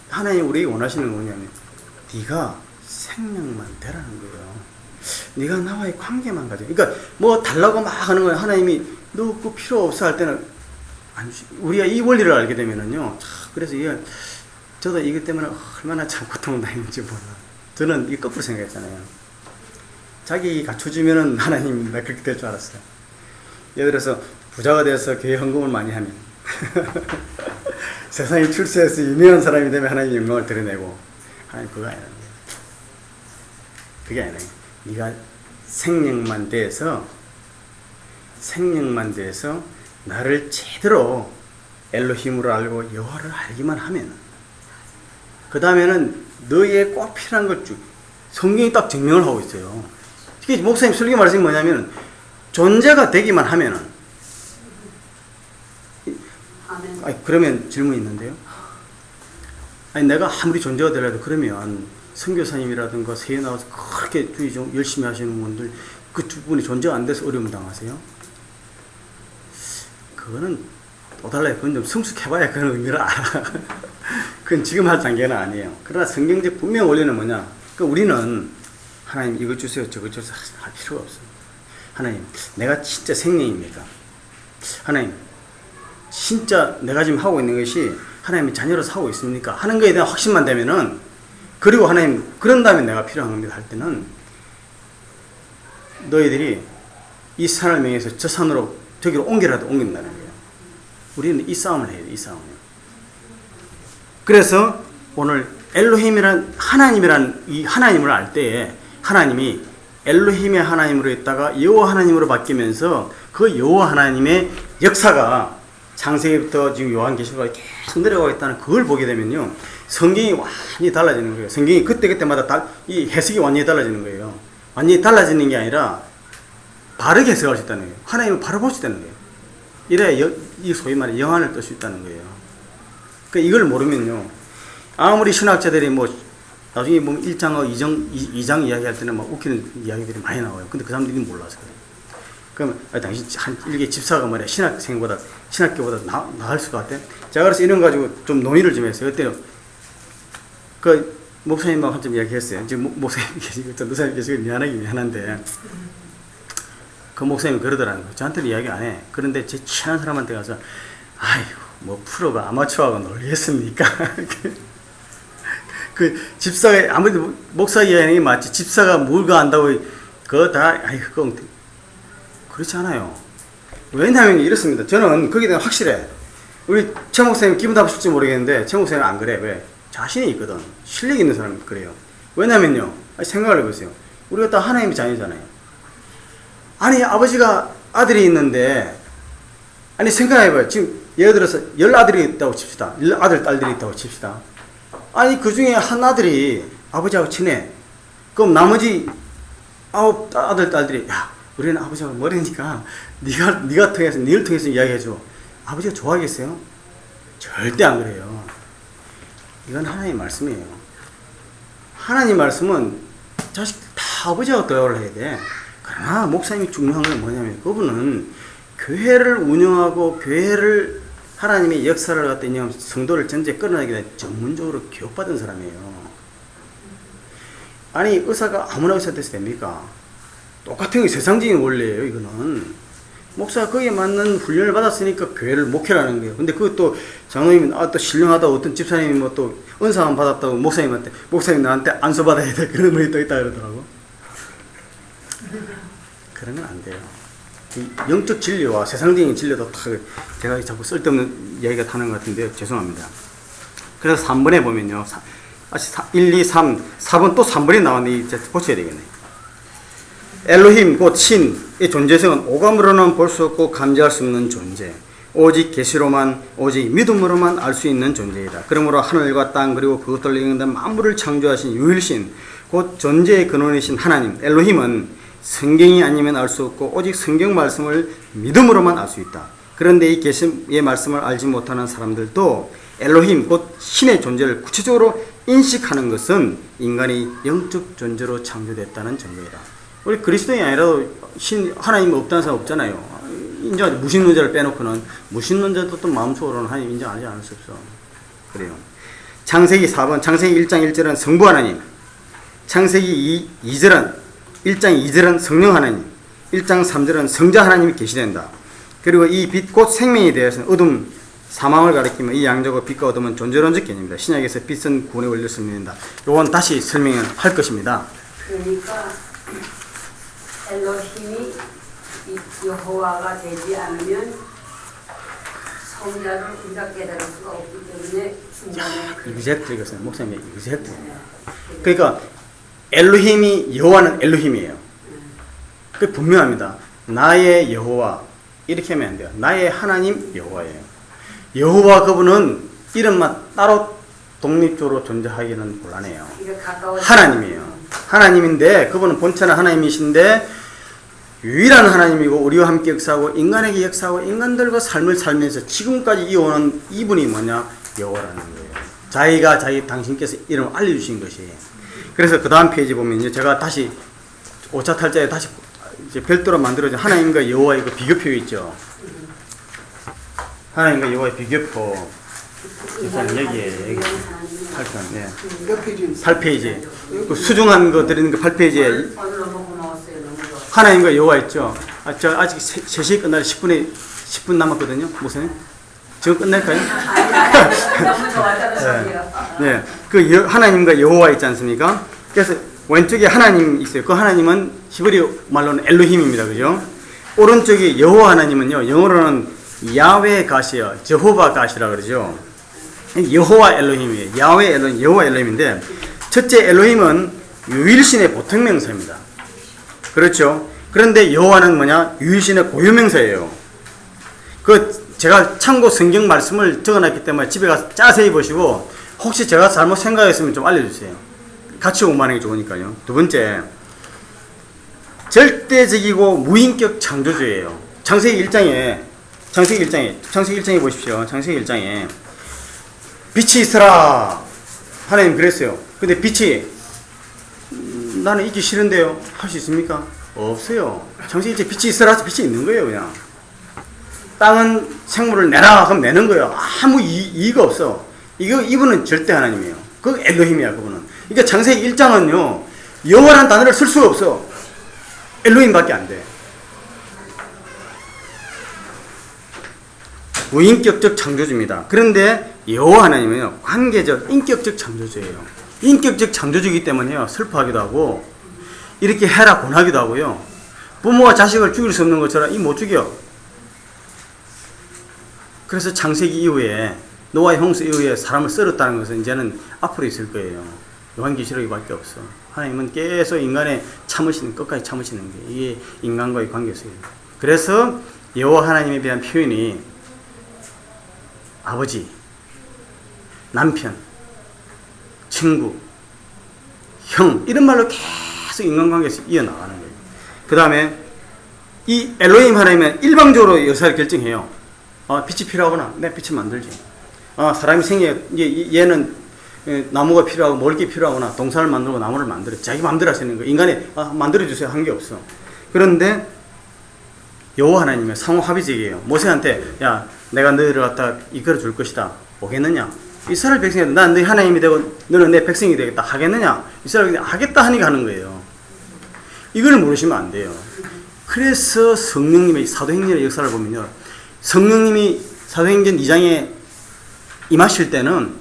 하나님 우리에게 원하시는 건 뭐냐면 네가 생명만 되라는 거예요. 네가 나와의 관계만 가져. 그러니까 뭐 달라고 막 하는 거예요. 하나님이 너 그 필요 없어 할 때는 우리가 이 원리를 알게 되면은요. 그래서 저도 이것 때문에 얼마나 참 고통을 당했는지 몰라. 저는 이 거꾸로 생각했잖아요. 자기 갖춰주면은 하나님 나 그렇게 될 줄 알았어요. 예를 들어서 부자가 돼서 교회 헌금을 많이 하면 세상에 출세해서 유명한 사람이 되면 하나님 영광을 드러내고 하나님 그거 아니라 그게 아니라 네가 생명만 돼서 나를 제대로 엘로힘으로 알고 여호와를 알기만 하면 그 다음에는 너의 꼭 필요한 걸 쭉 성경이 딱 증명을 하고 있어요. 특히 목사님 설교 말씀이 뭐냐면 존재가 되기만 하면은 아니, 그러면 질문이 있는데요. 아니 내가 아무리 존재가 되려도 그러면 선교사님이라든가 세계 나와서 그렇게 주의 좀 열심히 하시는 분들 그 두 분이 존재가 안 돼서 어려움 당하세요? 그거는 또 달라요. 그건 좀 성숙해봐야 그런 의미를 알아. 그건 지금 할 단계는 아니에요. 그러나 성경적 분명 원리는 뭐냐? 그 우리는 하나님 이것 주세요, 저것 주세요 할 필요가 없어요. 하나님, 내가 진짜 생명입니까? 하나님, 진짜 내가 지금 하고 있는 것이 하나님의 자녀로서 하고 있습니까? 하는 거에 대한 확신만 되면은 그리고 하나님 그런 다음에 내가 필요한 겁니다 할 때는 너희들이 이 산을 명해서 저 산으로 저기로 옮겨라도 옮긴다는 거예요. 우리는 이 싸움을 해야 돼, 이 싸움을. 그래서 오늘 엘로힘이란 하나님이란 이 하나님을 알 때에 하나님이 엘로힘의 하나님으로 있다가 여호와 하나님으로 바뀌면서 그 여호와 하나님의 역사가 창세기부터 지금 요한계시록까지 계속 내려가고 있다는 그걸 보게 되면요. 성경이 완전히 달라지는 거예요. 성경이 그때마다 이 해석이 완전히 달라지는 거예요. 완전히 달라지는 게 아니라 바르게 해석할 수 있다는 거예요. 하나님을 바로 볼 수 있다는 거예요. 이래야 이 소위 말해 영안을 뜰 수 있다는 거예요. 그러니까 이걸 모르면요. 아무리 신학자들이 뭐 나중에 보면 1장하고 2장 이야기할 때는 막 웃기는 이야기들이 많이 나와요. 근데 그 사람들이 몰라서 그래요. 그러면 당신 일개 집사가 말이야 신학교보다 나을 수가 같아. 제가 그래서 이런 가지고 좀 논의를 좀 했어요. 그때 그 목사님하고 한참 이야기했어요. 지금 목사님 계시고 전도사님 계시고 미안한데 그 목사님이 그러더라는 거예요. 저한테는 이야기 안 해. 그런데 제 친한 사람한테 가서 아이고 뭐 프로가 아마추어하고 놀겠습니까? 그 집사가 아무리 목사 이야기 맞지 집사가 뭘가 안다고 그거 다 그거 그렇지 않아요. 왜냐하면 이렇습니다. 저는 거기에 대한 확실해. 우리 최 목사님 기분 나쁘실지 모르겠는데 최 목사님은 안 그래. 왜? 자신이 있거든. 실력 있는 사람이 그래요. 왜냐면요. 생각을 해보세요. 우리가 다 하나님의 자녀잖아요. 아니 아버지가 아들이 있는데 아니 생각해봐요. 지금 예를 들어서 10아들이 있다고 칩시다. 10아들 딸들이 있다고 칩시다. 아니 그 중에 한 아들이 아버지하고 친해. 그럼 나머지 9아들 딸들이 야 우리는 아버지하고 멀으니까 네가 통해서 니를 통해서 이야기해줘. 아버지가 좋아하겠어요? 절대 안 그래요. 이건 하나님의 말씀이에요. 하나님 말씀은 자식들 다 아버지하고 대화를 해야 돼. 그러나 목사님이 중요한 건 뭐냐면 그분은 교회를 운영하고 교회를 하나님의 역사를 갖다 인정하면 성도를 전체 끌어내기 위해 전문적으로 교육받은 사람이에요. 아니 의사가 아무나 의사 돼서 됩니까? 똑같은 게 세상적인 원리예요. 이거는 목사가 거기에 맞는 훈련을 받았으니까 교회를 목회라는 거예요. 근데 그것도 장로님이 또 신령하다 어떤 집사님이 뭐 또 은사만 받았다고 목사님한테 목사님 나한테 안수 받아야 돼 그런 분이 또 있다 그러더라고. 그런 건 안 돼요. 영적 진리와 세상적인 진리도 다 제가 자꾸 쓸데없는 이야기가 타는 것 같은데 죄송합니다. 그래서 3번에 보면요. 1, 2, 3, 4번 또 3번이 나왔는데 이제 고쳐야 되겠네. 엘로힘, 곧 신의 존재성은 오감으로는 볼 수 없고 감지할 수 없는 존재. 오직 계시로만, 오직 믿음으로만 알 수 있는 존재이다. 그러므로 하늘과 땅 그리고 그것들을 이룬 만물을 창조하신 유일신, 곧 존재의 근원이신 하나님, 엘로힘은 성경이 아니면 알 수 없고 오직 성경 말씀을 믿음으로만 알 수 있다. 그런데 이 계시의 말씀을 알지 못하는 사람들도 엘로힘 곧 신의 존재를 구체적으로 인식하는 것은 인간이 영적 존재로 창조됐다는 증거이다. 우리 그리스도인이 아니라도 하나님 없다는 사람 없잖아요. 인정하지. 무신론자를 빼놓고는 무신론자도 또 마음속으로는 하나님 인정하지 않을 수 없어. 그래요. 창세기 4번, 창세기 1장 1절은 성부 하나님, 창세기 2절은 1장 2절은 성령 하나님, 1장 3절은 성자 하나님이 계시된다. 그리고 이 빛 곧 생명에 대해서는 어둠, 사망을 가리키면 이 양적과 빛과 어둠은 존재론적 개념입니다. 신약에서 빛은 구원의 원리를 설명한다. 요건 다시 설명을 할 것입니다. 그러니까 엘로힘이 여호와가 되지 않으면 성자를 우리가 깨달을 수가 없기 때문에 중간에 이그젝트 이것은 목사님의 이그젝트. 그러니까 엘로힘이 여호와는 엘로힘이에요. 그 분명합니다. 나의 여호와 이렇게 하면 안 돼요. 나의 하나님 여호와예요. 여호와 그분은 이름만 따로 독립적으로 존재하기는 곤란해요. 하나님이에요. 하나님인데 그분은 본체는 하나님이신데 유일한 하나님이고 우리와 함께 역사하고 인간에게 역사하고 인간들과 삶을 살면서 지금까지 이어오는 이분이 뭐냐? 여호와라는 거예요. 자기가 당신께서 이름을 알려주신 것이에요. 그래서 그 다음 페이지 보면 이제 제가 다시 5차 탈자에 다시 이제 별도로 만들어진 하나님과 여호와의 그 비교표 있죠. 하나님과 여호와의 비교표. 일단 여기에 8편, 네. 몇 페이지? 8페이지. 그 수중한 거 드리는 그 8페이지에 오늘 너무 고마웠어요. 너무 좋았어요. 하나님과 여호와 있죠. 저 아직 3시에 끝날 10분 남았거든요. 목사님. 지금 끝낼까요? 너무 좋았다는 소리예요. 네. 그 하나님과 여호와 있지 않습니까? 그래서 왼쪽에 하나님 있어요. 그 하나님은 히브리 말로는 엘로힘입니다. 그죠? 오른쪽에 여호와 하나님은요. 영어로는 야훼 가시요. 제호바 가시라 그러죠. 여호와 엘로힘이에요. 야훼 엘로힘, 여호와 엘로힘인데 첫째 엘로힘은 유일신의 보통명사입니다. 그렇죠? 그런데 여호와는 뭐냐? 유일신의 고유명사예요. 제가 참고 성경 말씀을 적어놨기 때문에 집에 가서 자세히 보시고 혹시 제가 잘못 생각했으면 좀 알려주세요. 같이 오만하기 좋으니까요. 두 번째, 절대적이고 무인격 창조주예요. 창세기 1장에 보십시오. 창세기 1장에 빛이 있어라. 하나님 그랬어요. 근데 빛이 나는 있기 싫은데요. 할 수 있습니까? 없어요. 창세기 1장에 빛이 있어라. 빛이 있는 거예요. 그냥. 땅은 생물을 내라 하면 내는 거예요. 아무 이의가 없어. 이분은 절대 하나님이에요. 그 엘로힘이야 그분은. 그러니까 창세기 1장은요. 여호와라는 단어를 쓸 수가 없어. 엘로힘밖에 안 돼. 무인격적 창조주입니다. 그런데 여호와 하나님은요. 관계적, 인격적 창조주예요. 인격적 창조주이기 때문에요. 슬퍼하기도 하고 이렇게 해라 권하기도 하고요. 부모가 자식을 죽일 수 없는 것처럼 못 죽여. 그래서 창세기 이후에 노아의 홍수 이후에 사람을 썰었다는 것은 이제는 앞으로 있을 거예요. 요한계시록이밖에 없어. 하나님은 계속 인간의 끝까지 참으시는 게 이게 인간과의 관계였어요. 그래서 여호와 하나님에 대한 표현이 아버지, 남편, 친구, 형 이런 말로 계속 인간관계에서 이어나가는 거예요. 그 다음에 이 엘로힘 하나님은 일방적으로 의사를 결정해요. 빛이 필요하구나. 내 빛을 만들지. 사람이 얘는 나무가 필요하고 먹을 게 필요하구나. 동산을 만들고 나무를 만들어. 자기 마음대로 하시는 거예요. 인간이 만들어주세요. 한 게 없어. 그런데 여호와 하나님은 상호 합의적이에요. 모세한테 야 내가 너희를 갖다 이끌어 줄 것이다. 오겠느냐? 이스라엘 백성이 난 너희 하나님이 되고 너는 내 백성이 되겠다. 하겠느냐? 이스라엘 백성이 하겠다 하니까 하는 거예요. 이걸 모르시면 안 돼요. 그래서 성령님의 사도행전의 역사를 보면요. 성령님이 사도행전 2장에 임하실 때는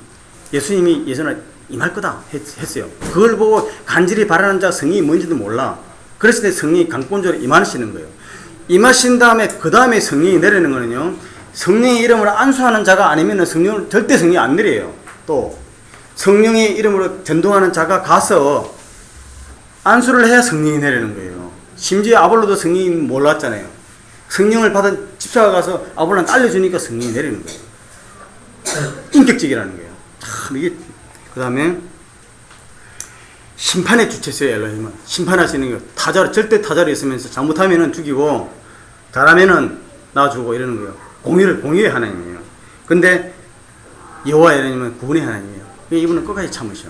예수님이 예전에 임할 거다 했어요. 그걸 보고 간절히 바라는 자 성령이 뭔지도 몰라. 그랬을 때 성령이 강권적으로 임하시는 거예요. 임하신 다음에 그 다음에 성령이 내리는 거는요. 성령의 이름으로 안수하는 자가 아니면 절대 성령이 안 내려요. 또 성령의 이름으로 전도하는 자가 가서 안수를 해야 성령이 내리는 거예요. 심지어 아볼로도 성령이 몰랐잖아요. 성령을 받은 집사가 가서 아볼로한테 알려주니까 성령이 내리는 거예요. 인격적이라는 거예요. 참 이게 그 다음에 심판의 주체세요. 엘로힘은 심판하시는 거. 타자로 절대 타자로 있으면서 잘못하면은 죽이고 잘하면은 놔주고 이러는 거예요. 공의의 하나님이에요. 근데 여호와 엘로힘은 구원의 하나님이에요. 이분은 끝까지 참으셔.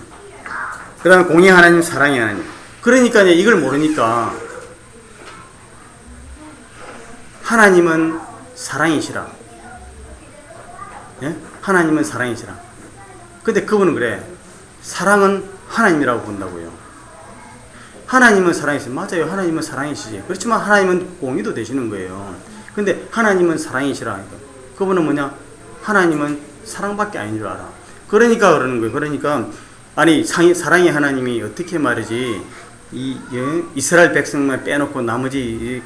그 다음에 공의의 하나님, 사랑의 하나님. 그러니까 이걸 모르니까 하나님은 사랑이시라. 예? 하나님은 사랑이시라. 근데 그분은 그래. 사랑은 하나님이라고 본다고요. 하나님은 사랑이시죠. 맞아요. 하나님은 사랑이시지. 그렇지만 하나님은 공의도 되시는 거예요. 근데 하나님은 사랑이시라. 그분은 뭐냐? 하나님은 사랑밖에 아닌 줄 알아. 그러니까 그러는 거예요. 그러니까 아니 사랑의 하나님이 어떻게 말이지 이스라엘 백성만 빼놓고 나머지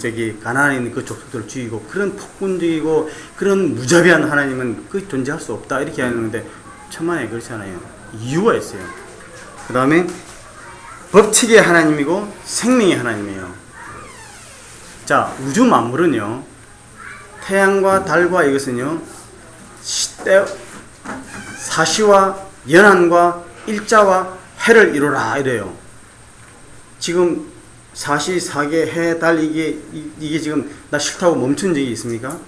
저기 가나안에 있는 그 족속들을 죽이고 그런 폭군적이고 그런 무자비한 하나님은 그 존재할 수 없다 이렇게 하는데 천만에 그렇지 않아요. 이유가 있어요. 그 다음에 법칙의 하나님이고 생명의 하나님이에요. 자, 우주 만물은요, 태양과 달과 이것은요, 사시와 연한과 일자와 해를 이루라 이래요. 지금 사시, 사계, 해, 달 이게 지금 나 싫다고 멈춘 적이 있습니까?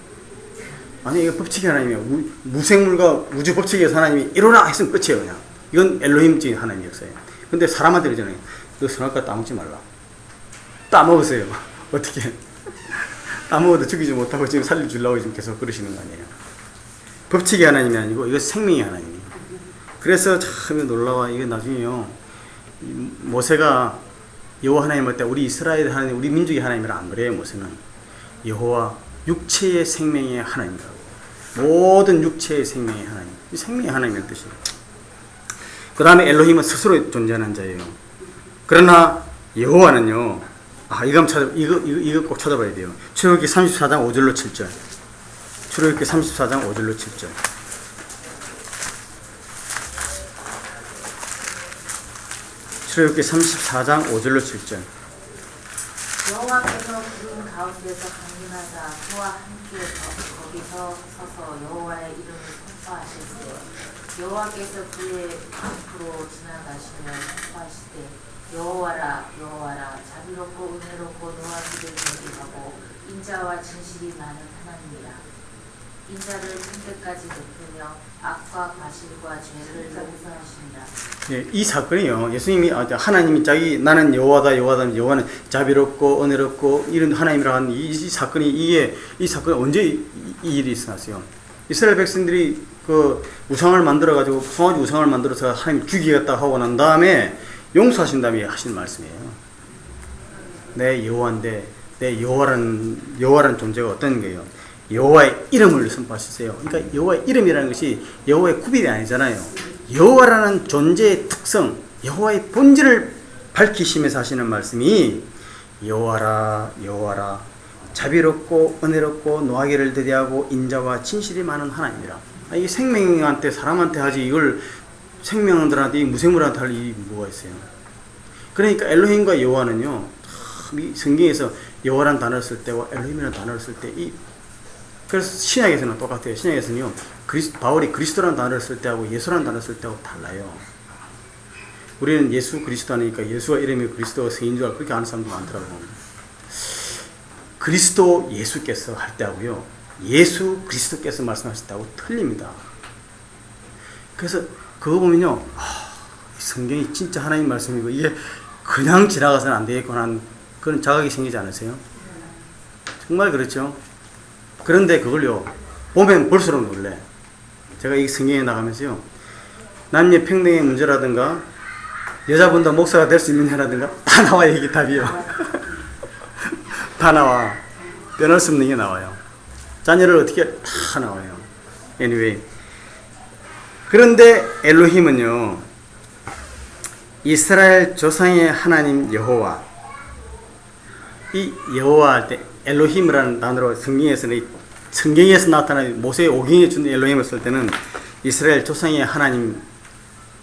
아니 이거 법칙의 하나님이에요. 무생물과 우주 법칙에서 하나님이 이루라 했으면 끝이에요. 그냥 이건 엘로힘적인 하나님 역사예요. 근데 사람한테 그러잖아요. 너 선악과 따먹지 말라. 따먹으세요. 어떻게? 따먹어도 죽이지 못하고 지금 살려주려고 지금 계속 그러시는 거 아니에요. 법칙의 하나님이 아니고 이거 생명의 하나님이에요. 그래서 참 놀라워. 이게 나중에요. 모세가 여호와 하나님 할 때 우리 이스라엘 하나님, 우리 민족의 하나님이라 안 그래요. 모세는 여호와 육체의 생명의 하나님이라고. 모든 육체의 생명의 하나님. 생명의 하나님의 뜻이에요. 그 다음에 엘로힘은 스스로 존재하는 자예요. 그러나 여호와는요. 이거 꼭 찾아봐야 돼요. 출애굽기 34장 5절로 7절. 출애굽기 34장 5절로 7절. 출애굽기 34장 5절로 7절. 여호와께서 구름 가운데서 강림하사 그와 함께 거기서 서서 여호와의 이름을 선포하실세. 여호와께서 그의 앞으로 지나가시며 선포하시되 여호와라 여호와라 자비롭고 은혜롭고 노하기를 경배하고 인자와 진실이 많은 하나님이라. 인자를 천대까지 베푸며 악과 과실과 죄를 용서하신다. 예, 이 사건이요. 예수님이 하나님이 나는 여호와다 여호와는 자비롭고 은혜롭고 이런 하나님이라 하는 이 사건이 이 사건이 언제 이 일이 있었어요? 이스라엘 백성들이 그 우상을 만들어 가지고 송아지 우상을 만들어서 하나님 죽이겠다 하고 난 다음에 용서하신 다음에 하신 말씀이에요. 내 여호와인데 내 여호와라는 존재가 어떤 거예요? 여호와의 이름을 선포하시세요. 그러니까 여호와의 이름이라는 것이 여호와의 구별이 아니잖아요. 여호와라는 존재의 특성, 여호와의 본질을 밝히시면서 하시는 말씀이 여호와라 여호와라 자비롭고 은혜롭고 노하기를 더디하고 인자와 진실이 많은 하나님이라. 이게 생명한테 사람한테 하지 이걸 생명들한테 무생물한테 할 일이 뭐가 있어요. 그러니까 엘로힘과 여호와는요, 이 성경에서 여호와라는 단어를 쓸 때와 엘로힘이라는 단어를 쓸 때 그래서 신약에서는 똑같아요. 신약에서는요, 바울이 그리스도라는 단어를 쓸 때하고 예수라는 단어를 쓸 때하고 달라요. 우리는 예수 그리스도 하니까 예수가 이름이 그리스도가 성인 줄 알고 그렇게 아는 사람도 많더라고요. 그리스도 예수께서 할 때하고요, 예수 그리스도께서 말씀하실 때하고 틀립니다. 그래서 그거 보면요, 성경이 진짜 하나님 말씀이고 이게 그냥 지나가서는 안 되겠구나 하는 그런 자각이 생기지 않으세요? 정말 그렇죠? 그런데 그걸요, 보면 볼수록 놀래. 제가 이 성경에 나가면서요, 남녀 평등의 문제라든가 여자분도 목사가 될 수 있느냐라든가 다 나와요. 이게 답이요. 다 나와. 빼놓을 수 없는 게 나와요. 자녀를 어떻게 다 나와요. anyway. 그런데 엘로힘은요, 이스라엘 조상의 하나님 여호와, 이 여호와 할 때 엘로힘이라는 단어로 성경에서 나타나는 모세의 오경에 준 엘로힘을 쓸 때는 이스라엘 조상의 하나님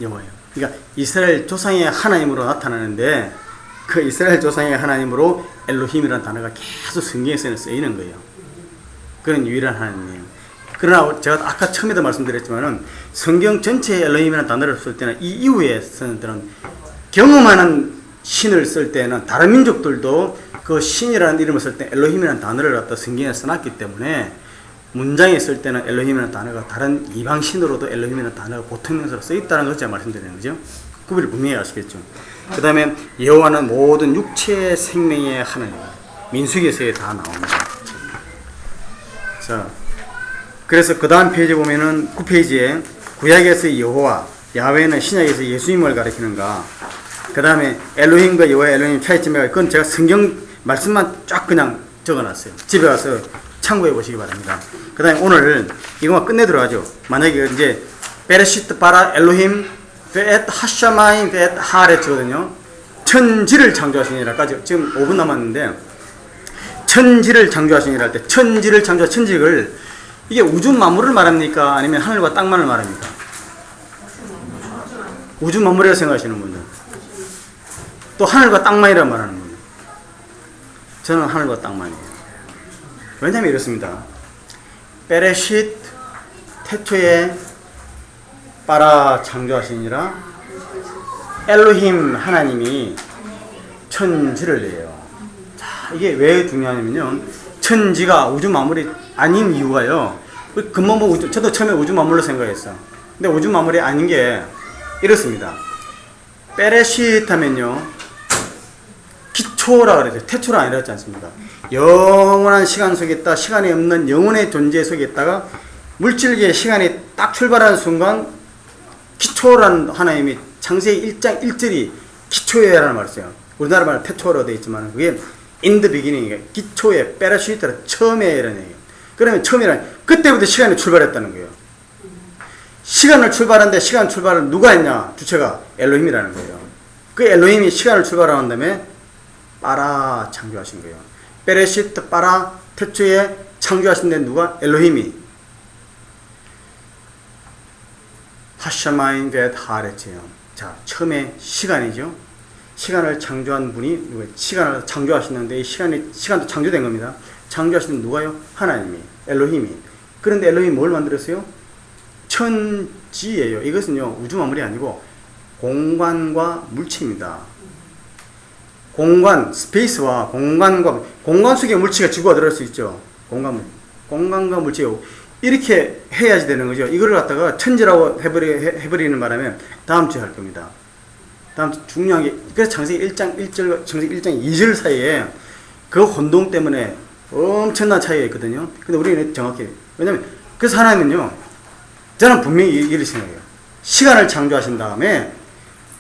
여호와예요. 그러니까 이스라엘 조상의 하나님으로 나타나는데 그 이스라엘 조상의 하나님으로 엘로힘이라는 단어가 계속 성경에서는 쓰이는 거예요. 그런 유일한 하나님이에요. 그러나 제가 아까 처음에도 말씀드렸지만은 성경 전체에 엘로힘이라는 단어를 쓸 때는 이 이후에 쓰는 때는 경험하는 신을 쓸 때는 다른 민족들도 그 신이라는 이름을 쓸 때 엘로힘이라는 단어를 갖다 성경에 써놨기 때문에 문장에 쓸 때는 엘로힘이라는 단어가 다른 이방 신으로도 엘로힘이라는 단어가 보통명사로 쓰였다는 것을 제가 말씀드리는 거죠. 구별을 분명히 아시겠죠. 그 다음에 여호와는 모든 육체의 생명의 하나님, 민수기에서 다 나옵니다. 자, 그래서 그 다음 페이지 보면은 9페이지에 구약에서 여호와, 야훼는 신약에서 예수님을 가리키는가. 그 다음에 엘로힘과 여호와 엘로힘 차이점이, 그건 제가 성경 말씀만 쫙 그냥 적어놨어요. 집에 가서 참고해 보시기 바랍니다. 그 다음에 오늘 이거만 끝내도록 하죠. 만약에 이제 베레시트 바라 엘로힘 베엣 하샤마임 베엣 하레츠거든요. 천지를 창조하시니라까지 지금 5분 남았는데, 천지를 창조하시니라 할 때 천지를 창조한 천지를 이게 우주 만물을 말합니까? 아니면 하늘과 땅만을 말합니까? 우주 만물이라고 생각하시는 분들, 또 하늘과 땅만이라고 말하는 분들, 저는 하늘과 땅만이에요. 왜냐하면 이렇습니다. 베레시트 태초에 바라 창조하시니라 엘로힘 하나님이 천지를 내요. 자, 이게 왜 중요하냐면요, 천지가 우주 만물이 아닌 이유가요, 근본 우주, 저도 처음에 우주 만물로 생각했어. 근데 우주 만물이 아닌 게 이렇습니다. 베레시트 하면요, 기초라 그러죠. 태초라 아니라 했지 않습니까? 영원한 시간 속에 있다, 시간이 없는 영혼의 존재 속에 있다가 물질계의 시간이 딱 출발하는 순간 기초라는 하나님이 창세기 1장 1절이 기초에라는 말을 써요. 우리나라 말은 태초로 되어 있지만 그게 in the beginning이에요. 기초에, 베라시트라 처음에라는 얘기예요. 그러면 처음이란 그때부터 시간이 출발했다는 거예요. 시간을 출발하는데 시간 출발을 누가 했냐? 주체가 엘로힘이라는 거예요. 그 엘로힘이 시간을 출발한 다음에 빠라 창조하신 거예요. 베레시트 빠라 태초에 창조하신 데 누가? 엘로힘이. 하샤마인 벳 하레츠예요. 자, 처음에 시간이죠. 시간을 창조한 분이 누구예요? 시간을 창조하시는데 이 시간도 창조된 겁니다. 창조하시는 누가요? 하나님이, 엘로힘이. 그런데 엘로힘이 뭘 만들었어요? 천지예요. 이것은요, 우주 만물이 아니고 공간과 물체입니다. 공간, 스페이스와 공간 속에 물체가 지구가 들어갈 수 있죠. 공간과 물체요. 이렇게 해야지 되는 거죠. 이거를 갖다가 천지라고 해버리는 바람에 다음 주에 할 겁니다. 다음 주 중요한 게, 그래서 창세기 1장 1절과 창세기 1장 2절 사이에 그 혼동 때문에 엄청난 차이가 있거든요. 근데 우리는 정확히, 왜냐면, 그래서 하나님은요, 저는 분명히 이렇게 생각해요. 시간을 창조하신 다음에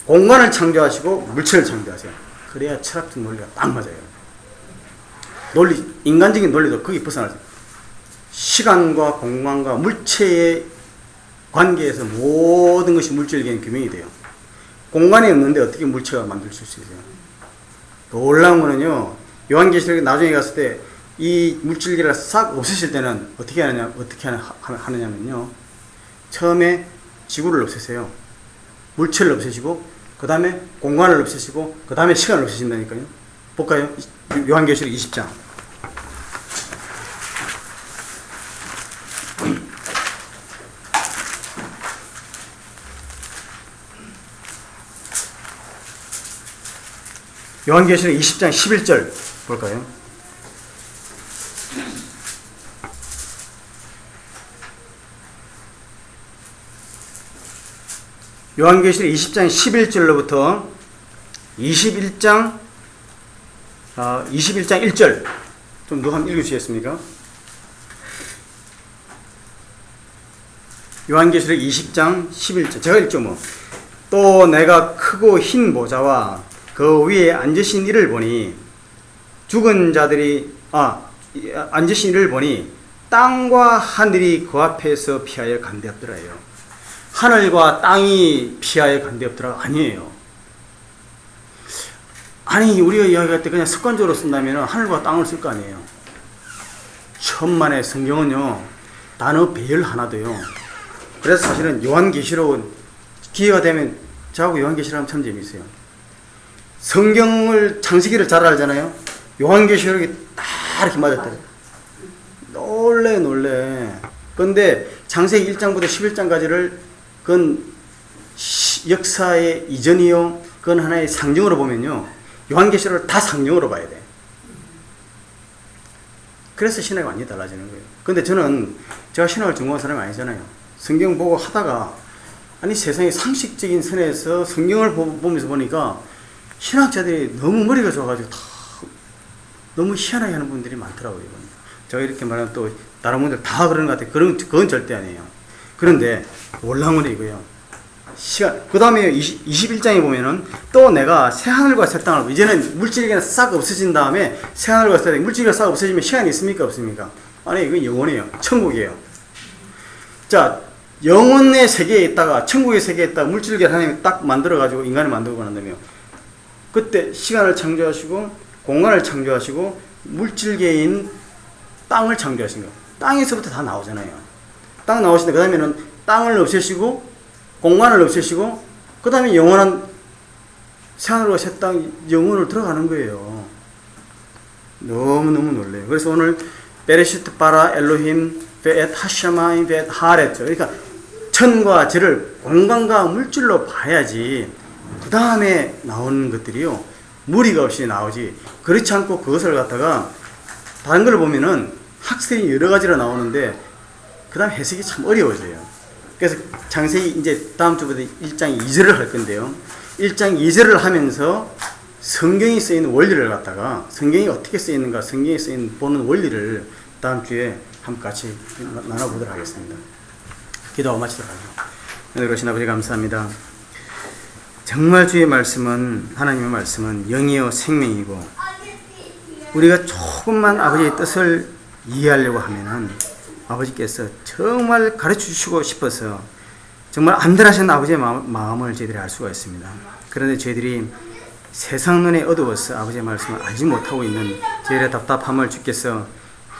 공간을 창조하시고 물체를 창조하세요. 그래야 철학적 논리가 딱 맞아요. 논리, 인간적인 논리도 거기 벗어나죠. 시간과 공간과 물체의 관계에서 모든 것이 물질계는 규명이 돼요. 공간이 없는데 어떻게 물체가 만들 수 있어요? 놀라운 거는요, 요한계시록에 나중에 갔을 때 이 물질계를 싹 없애실 때는 어떻게 하느냐면요, 처음에 지구를 없애세요. 물체를 없애시고, 그 다음에 공간을 없애시고, 그 다음에 시간을 없애신다니까요. 볼까요? 요한계시록 20장. 요한계시록 20장 11절 볼까요? 요한계시록 20장 11절로부터 21장 1절 좀 누가 한번 읽으시겠습니까? 요한계시록 20장 11절 제가 읽죠 뭐. 또 내가 크고 흰 보좌와 그 위에 앉으신 이를 보니 죽은 자들이 앉으신 이를 보니 땅과 하늘이 그 앞에서 피하여 간대었더라요. 하늘과 땅이 피하여 간대없더라 아니에요. 아니 우리가 이야기할 때 그냥 습관적으로 쓴다면 하늘과 땅을 쓸 거 아니에요. 천만의 성경은요 단어 배열 하나도요. 그래서 사실은 요한계시록은 기회가 되면 저하고 요한계시록 하면 참 재밌어요. 성경을 창세기를 잘 알잖아요. 요한계시록이 딱 이렇게 맞았더래요. 놀래. 그런데 창세기 1장부터 11장까지를 그건 역사의 이전이요. 그 그건 하나의 상징으로 보면요. 요한계시록을 다 상징으로 봐야 돼. 그래서 신학이 완전히 달라지는 거예요. 근데 저는 제가 신학을 전공한 사람이 아니잖아요. 성경 보고 하다가 아니 세상의 상식적인 선에서 성경을 보면서 보니까 신학자들이 너무 머리가 좋아가지고 다 너무 희한하게 하는 분들이 많더라고요. 제가 이렇게 말하면 또 다른 분들 다 그러는 것 같아요. 그건 절대 아니에요. 그런데 놀라운 건 이거예요. 그 다음에 21장에 보면은 또 내가 새하늘과 새 땅을, 이제는 물질이 싹 없어진 다음에 새하늘과 새 땅, 물질이 싹 없어지면 시간이 있습니까? 없습니까? 아니, 이건 영원해요. 천국이에요. 자, 영혼의 세계에 있다가, 천국의 세계에 있다가 물질계 하나님이 딱 만들어가지고 인간을 만들고 난다며. 그때 시간을 창조하시고, 공간을 창조하시고, 물질계인 땅을 창조하신 거예요. 땅에서부터 다 나오잖아요. 땅 나오시는데, 그 다음에는 땅을 없애시고, 공간을 없애시고 그 다음에 영원한 새하늘과 새 땅 영혼을 들어가는 거예요. 너무너무 놀래요. 그래서 오늘 베레시트 바라 엘로힘 베엣 하샤마임 베엣 하렛죠. 그러니까 천과 지를 공간과 물질로 봐야지 그 다음에 나오는 것들이요 무리가 없이 나오지. 그렇지 않고 그것을 갖다가 다른 걸 보면은 학설이 여러 가지로 나오는데 그 다음 해석이 참 어려워져요. 그래서 창세기 이제 다음 주부터 1장 2절을 할 건데요. 1장 2절을 하면서 성경이 쓰이는 원리를 갖다가 성경이 어떻게 쓰이는가, 성경이 쓰이는 보는 원리를 다음 주에 함께 같이 나눠보도록 하겠습니다. 기도하고 마치도록 하죠. 그러신 아버지 감사합니다. 정말 주의 말씀은, 하나님의 말씀은 영이요 생명이고 우리가 조금만 아버지의 뜻을 이해하려고 하면은 아버지께서 정말 가르쳐 주시고 싶어서 정말 안전하신 아버지의 마음을 저희들이 알 수가 있습니다. 그런데 저희들이 세상 눈에 어두워서 아버지의 말씀을 알지 못하고 있는 저희들의 답답함을 주께서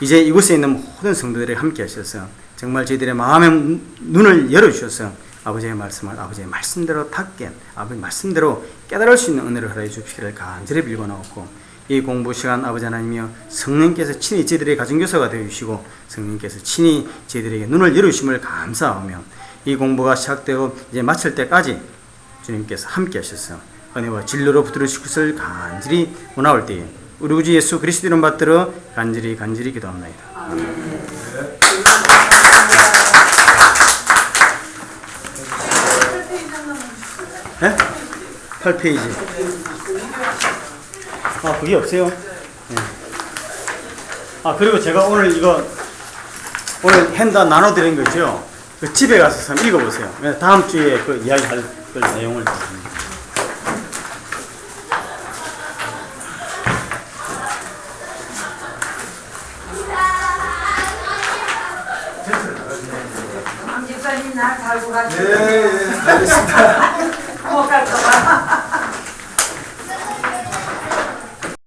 이제 이곳에 있는 모든 성도들이 함께 하셔서 정말 저희들의 마음의 눈을 열어주셔서 아버지의 말씀을 아버지의 말씀대로 닿게, 아버지의 말씀대로 깨달을 수 있는 은혜를 허락해 주시기를 간절히 빌고 나옵고, 이 공부 시간 아버지 하나님이여 성령께서 친히 저희들의 가정교사가 되어주시고 성령께서 친히 저희들에게 눈을 열어주심을 감사하며 이 공부가 시작되고 이제 마칠 때까지 주님께서 함께 하셔서 은혜와 진리로 붙들으실 것을 간절히 원하올 때에 우리 구주 예수 그리스도 이름 받들어 간절히 기도합니다. 아멘. 네? 8페이지. 아, 그게 없어요? 네. 아, 그리고 제가 오늘 오늘 핸다 나눠드린 거죠? 그 집에 가서 한번 읽어보세요. 다음 주에 그 이야기할 그 내용을. 집사님 날 달고 가시죠. 예, 알겠습니다.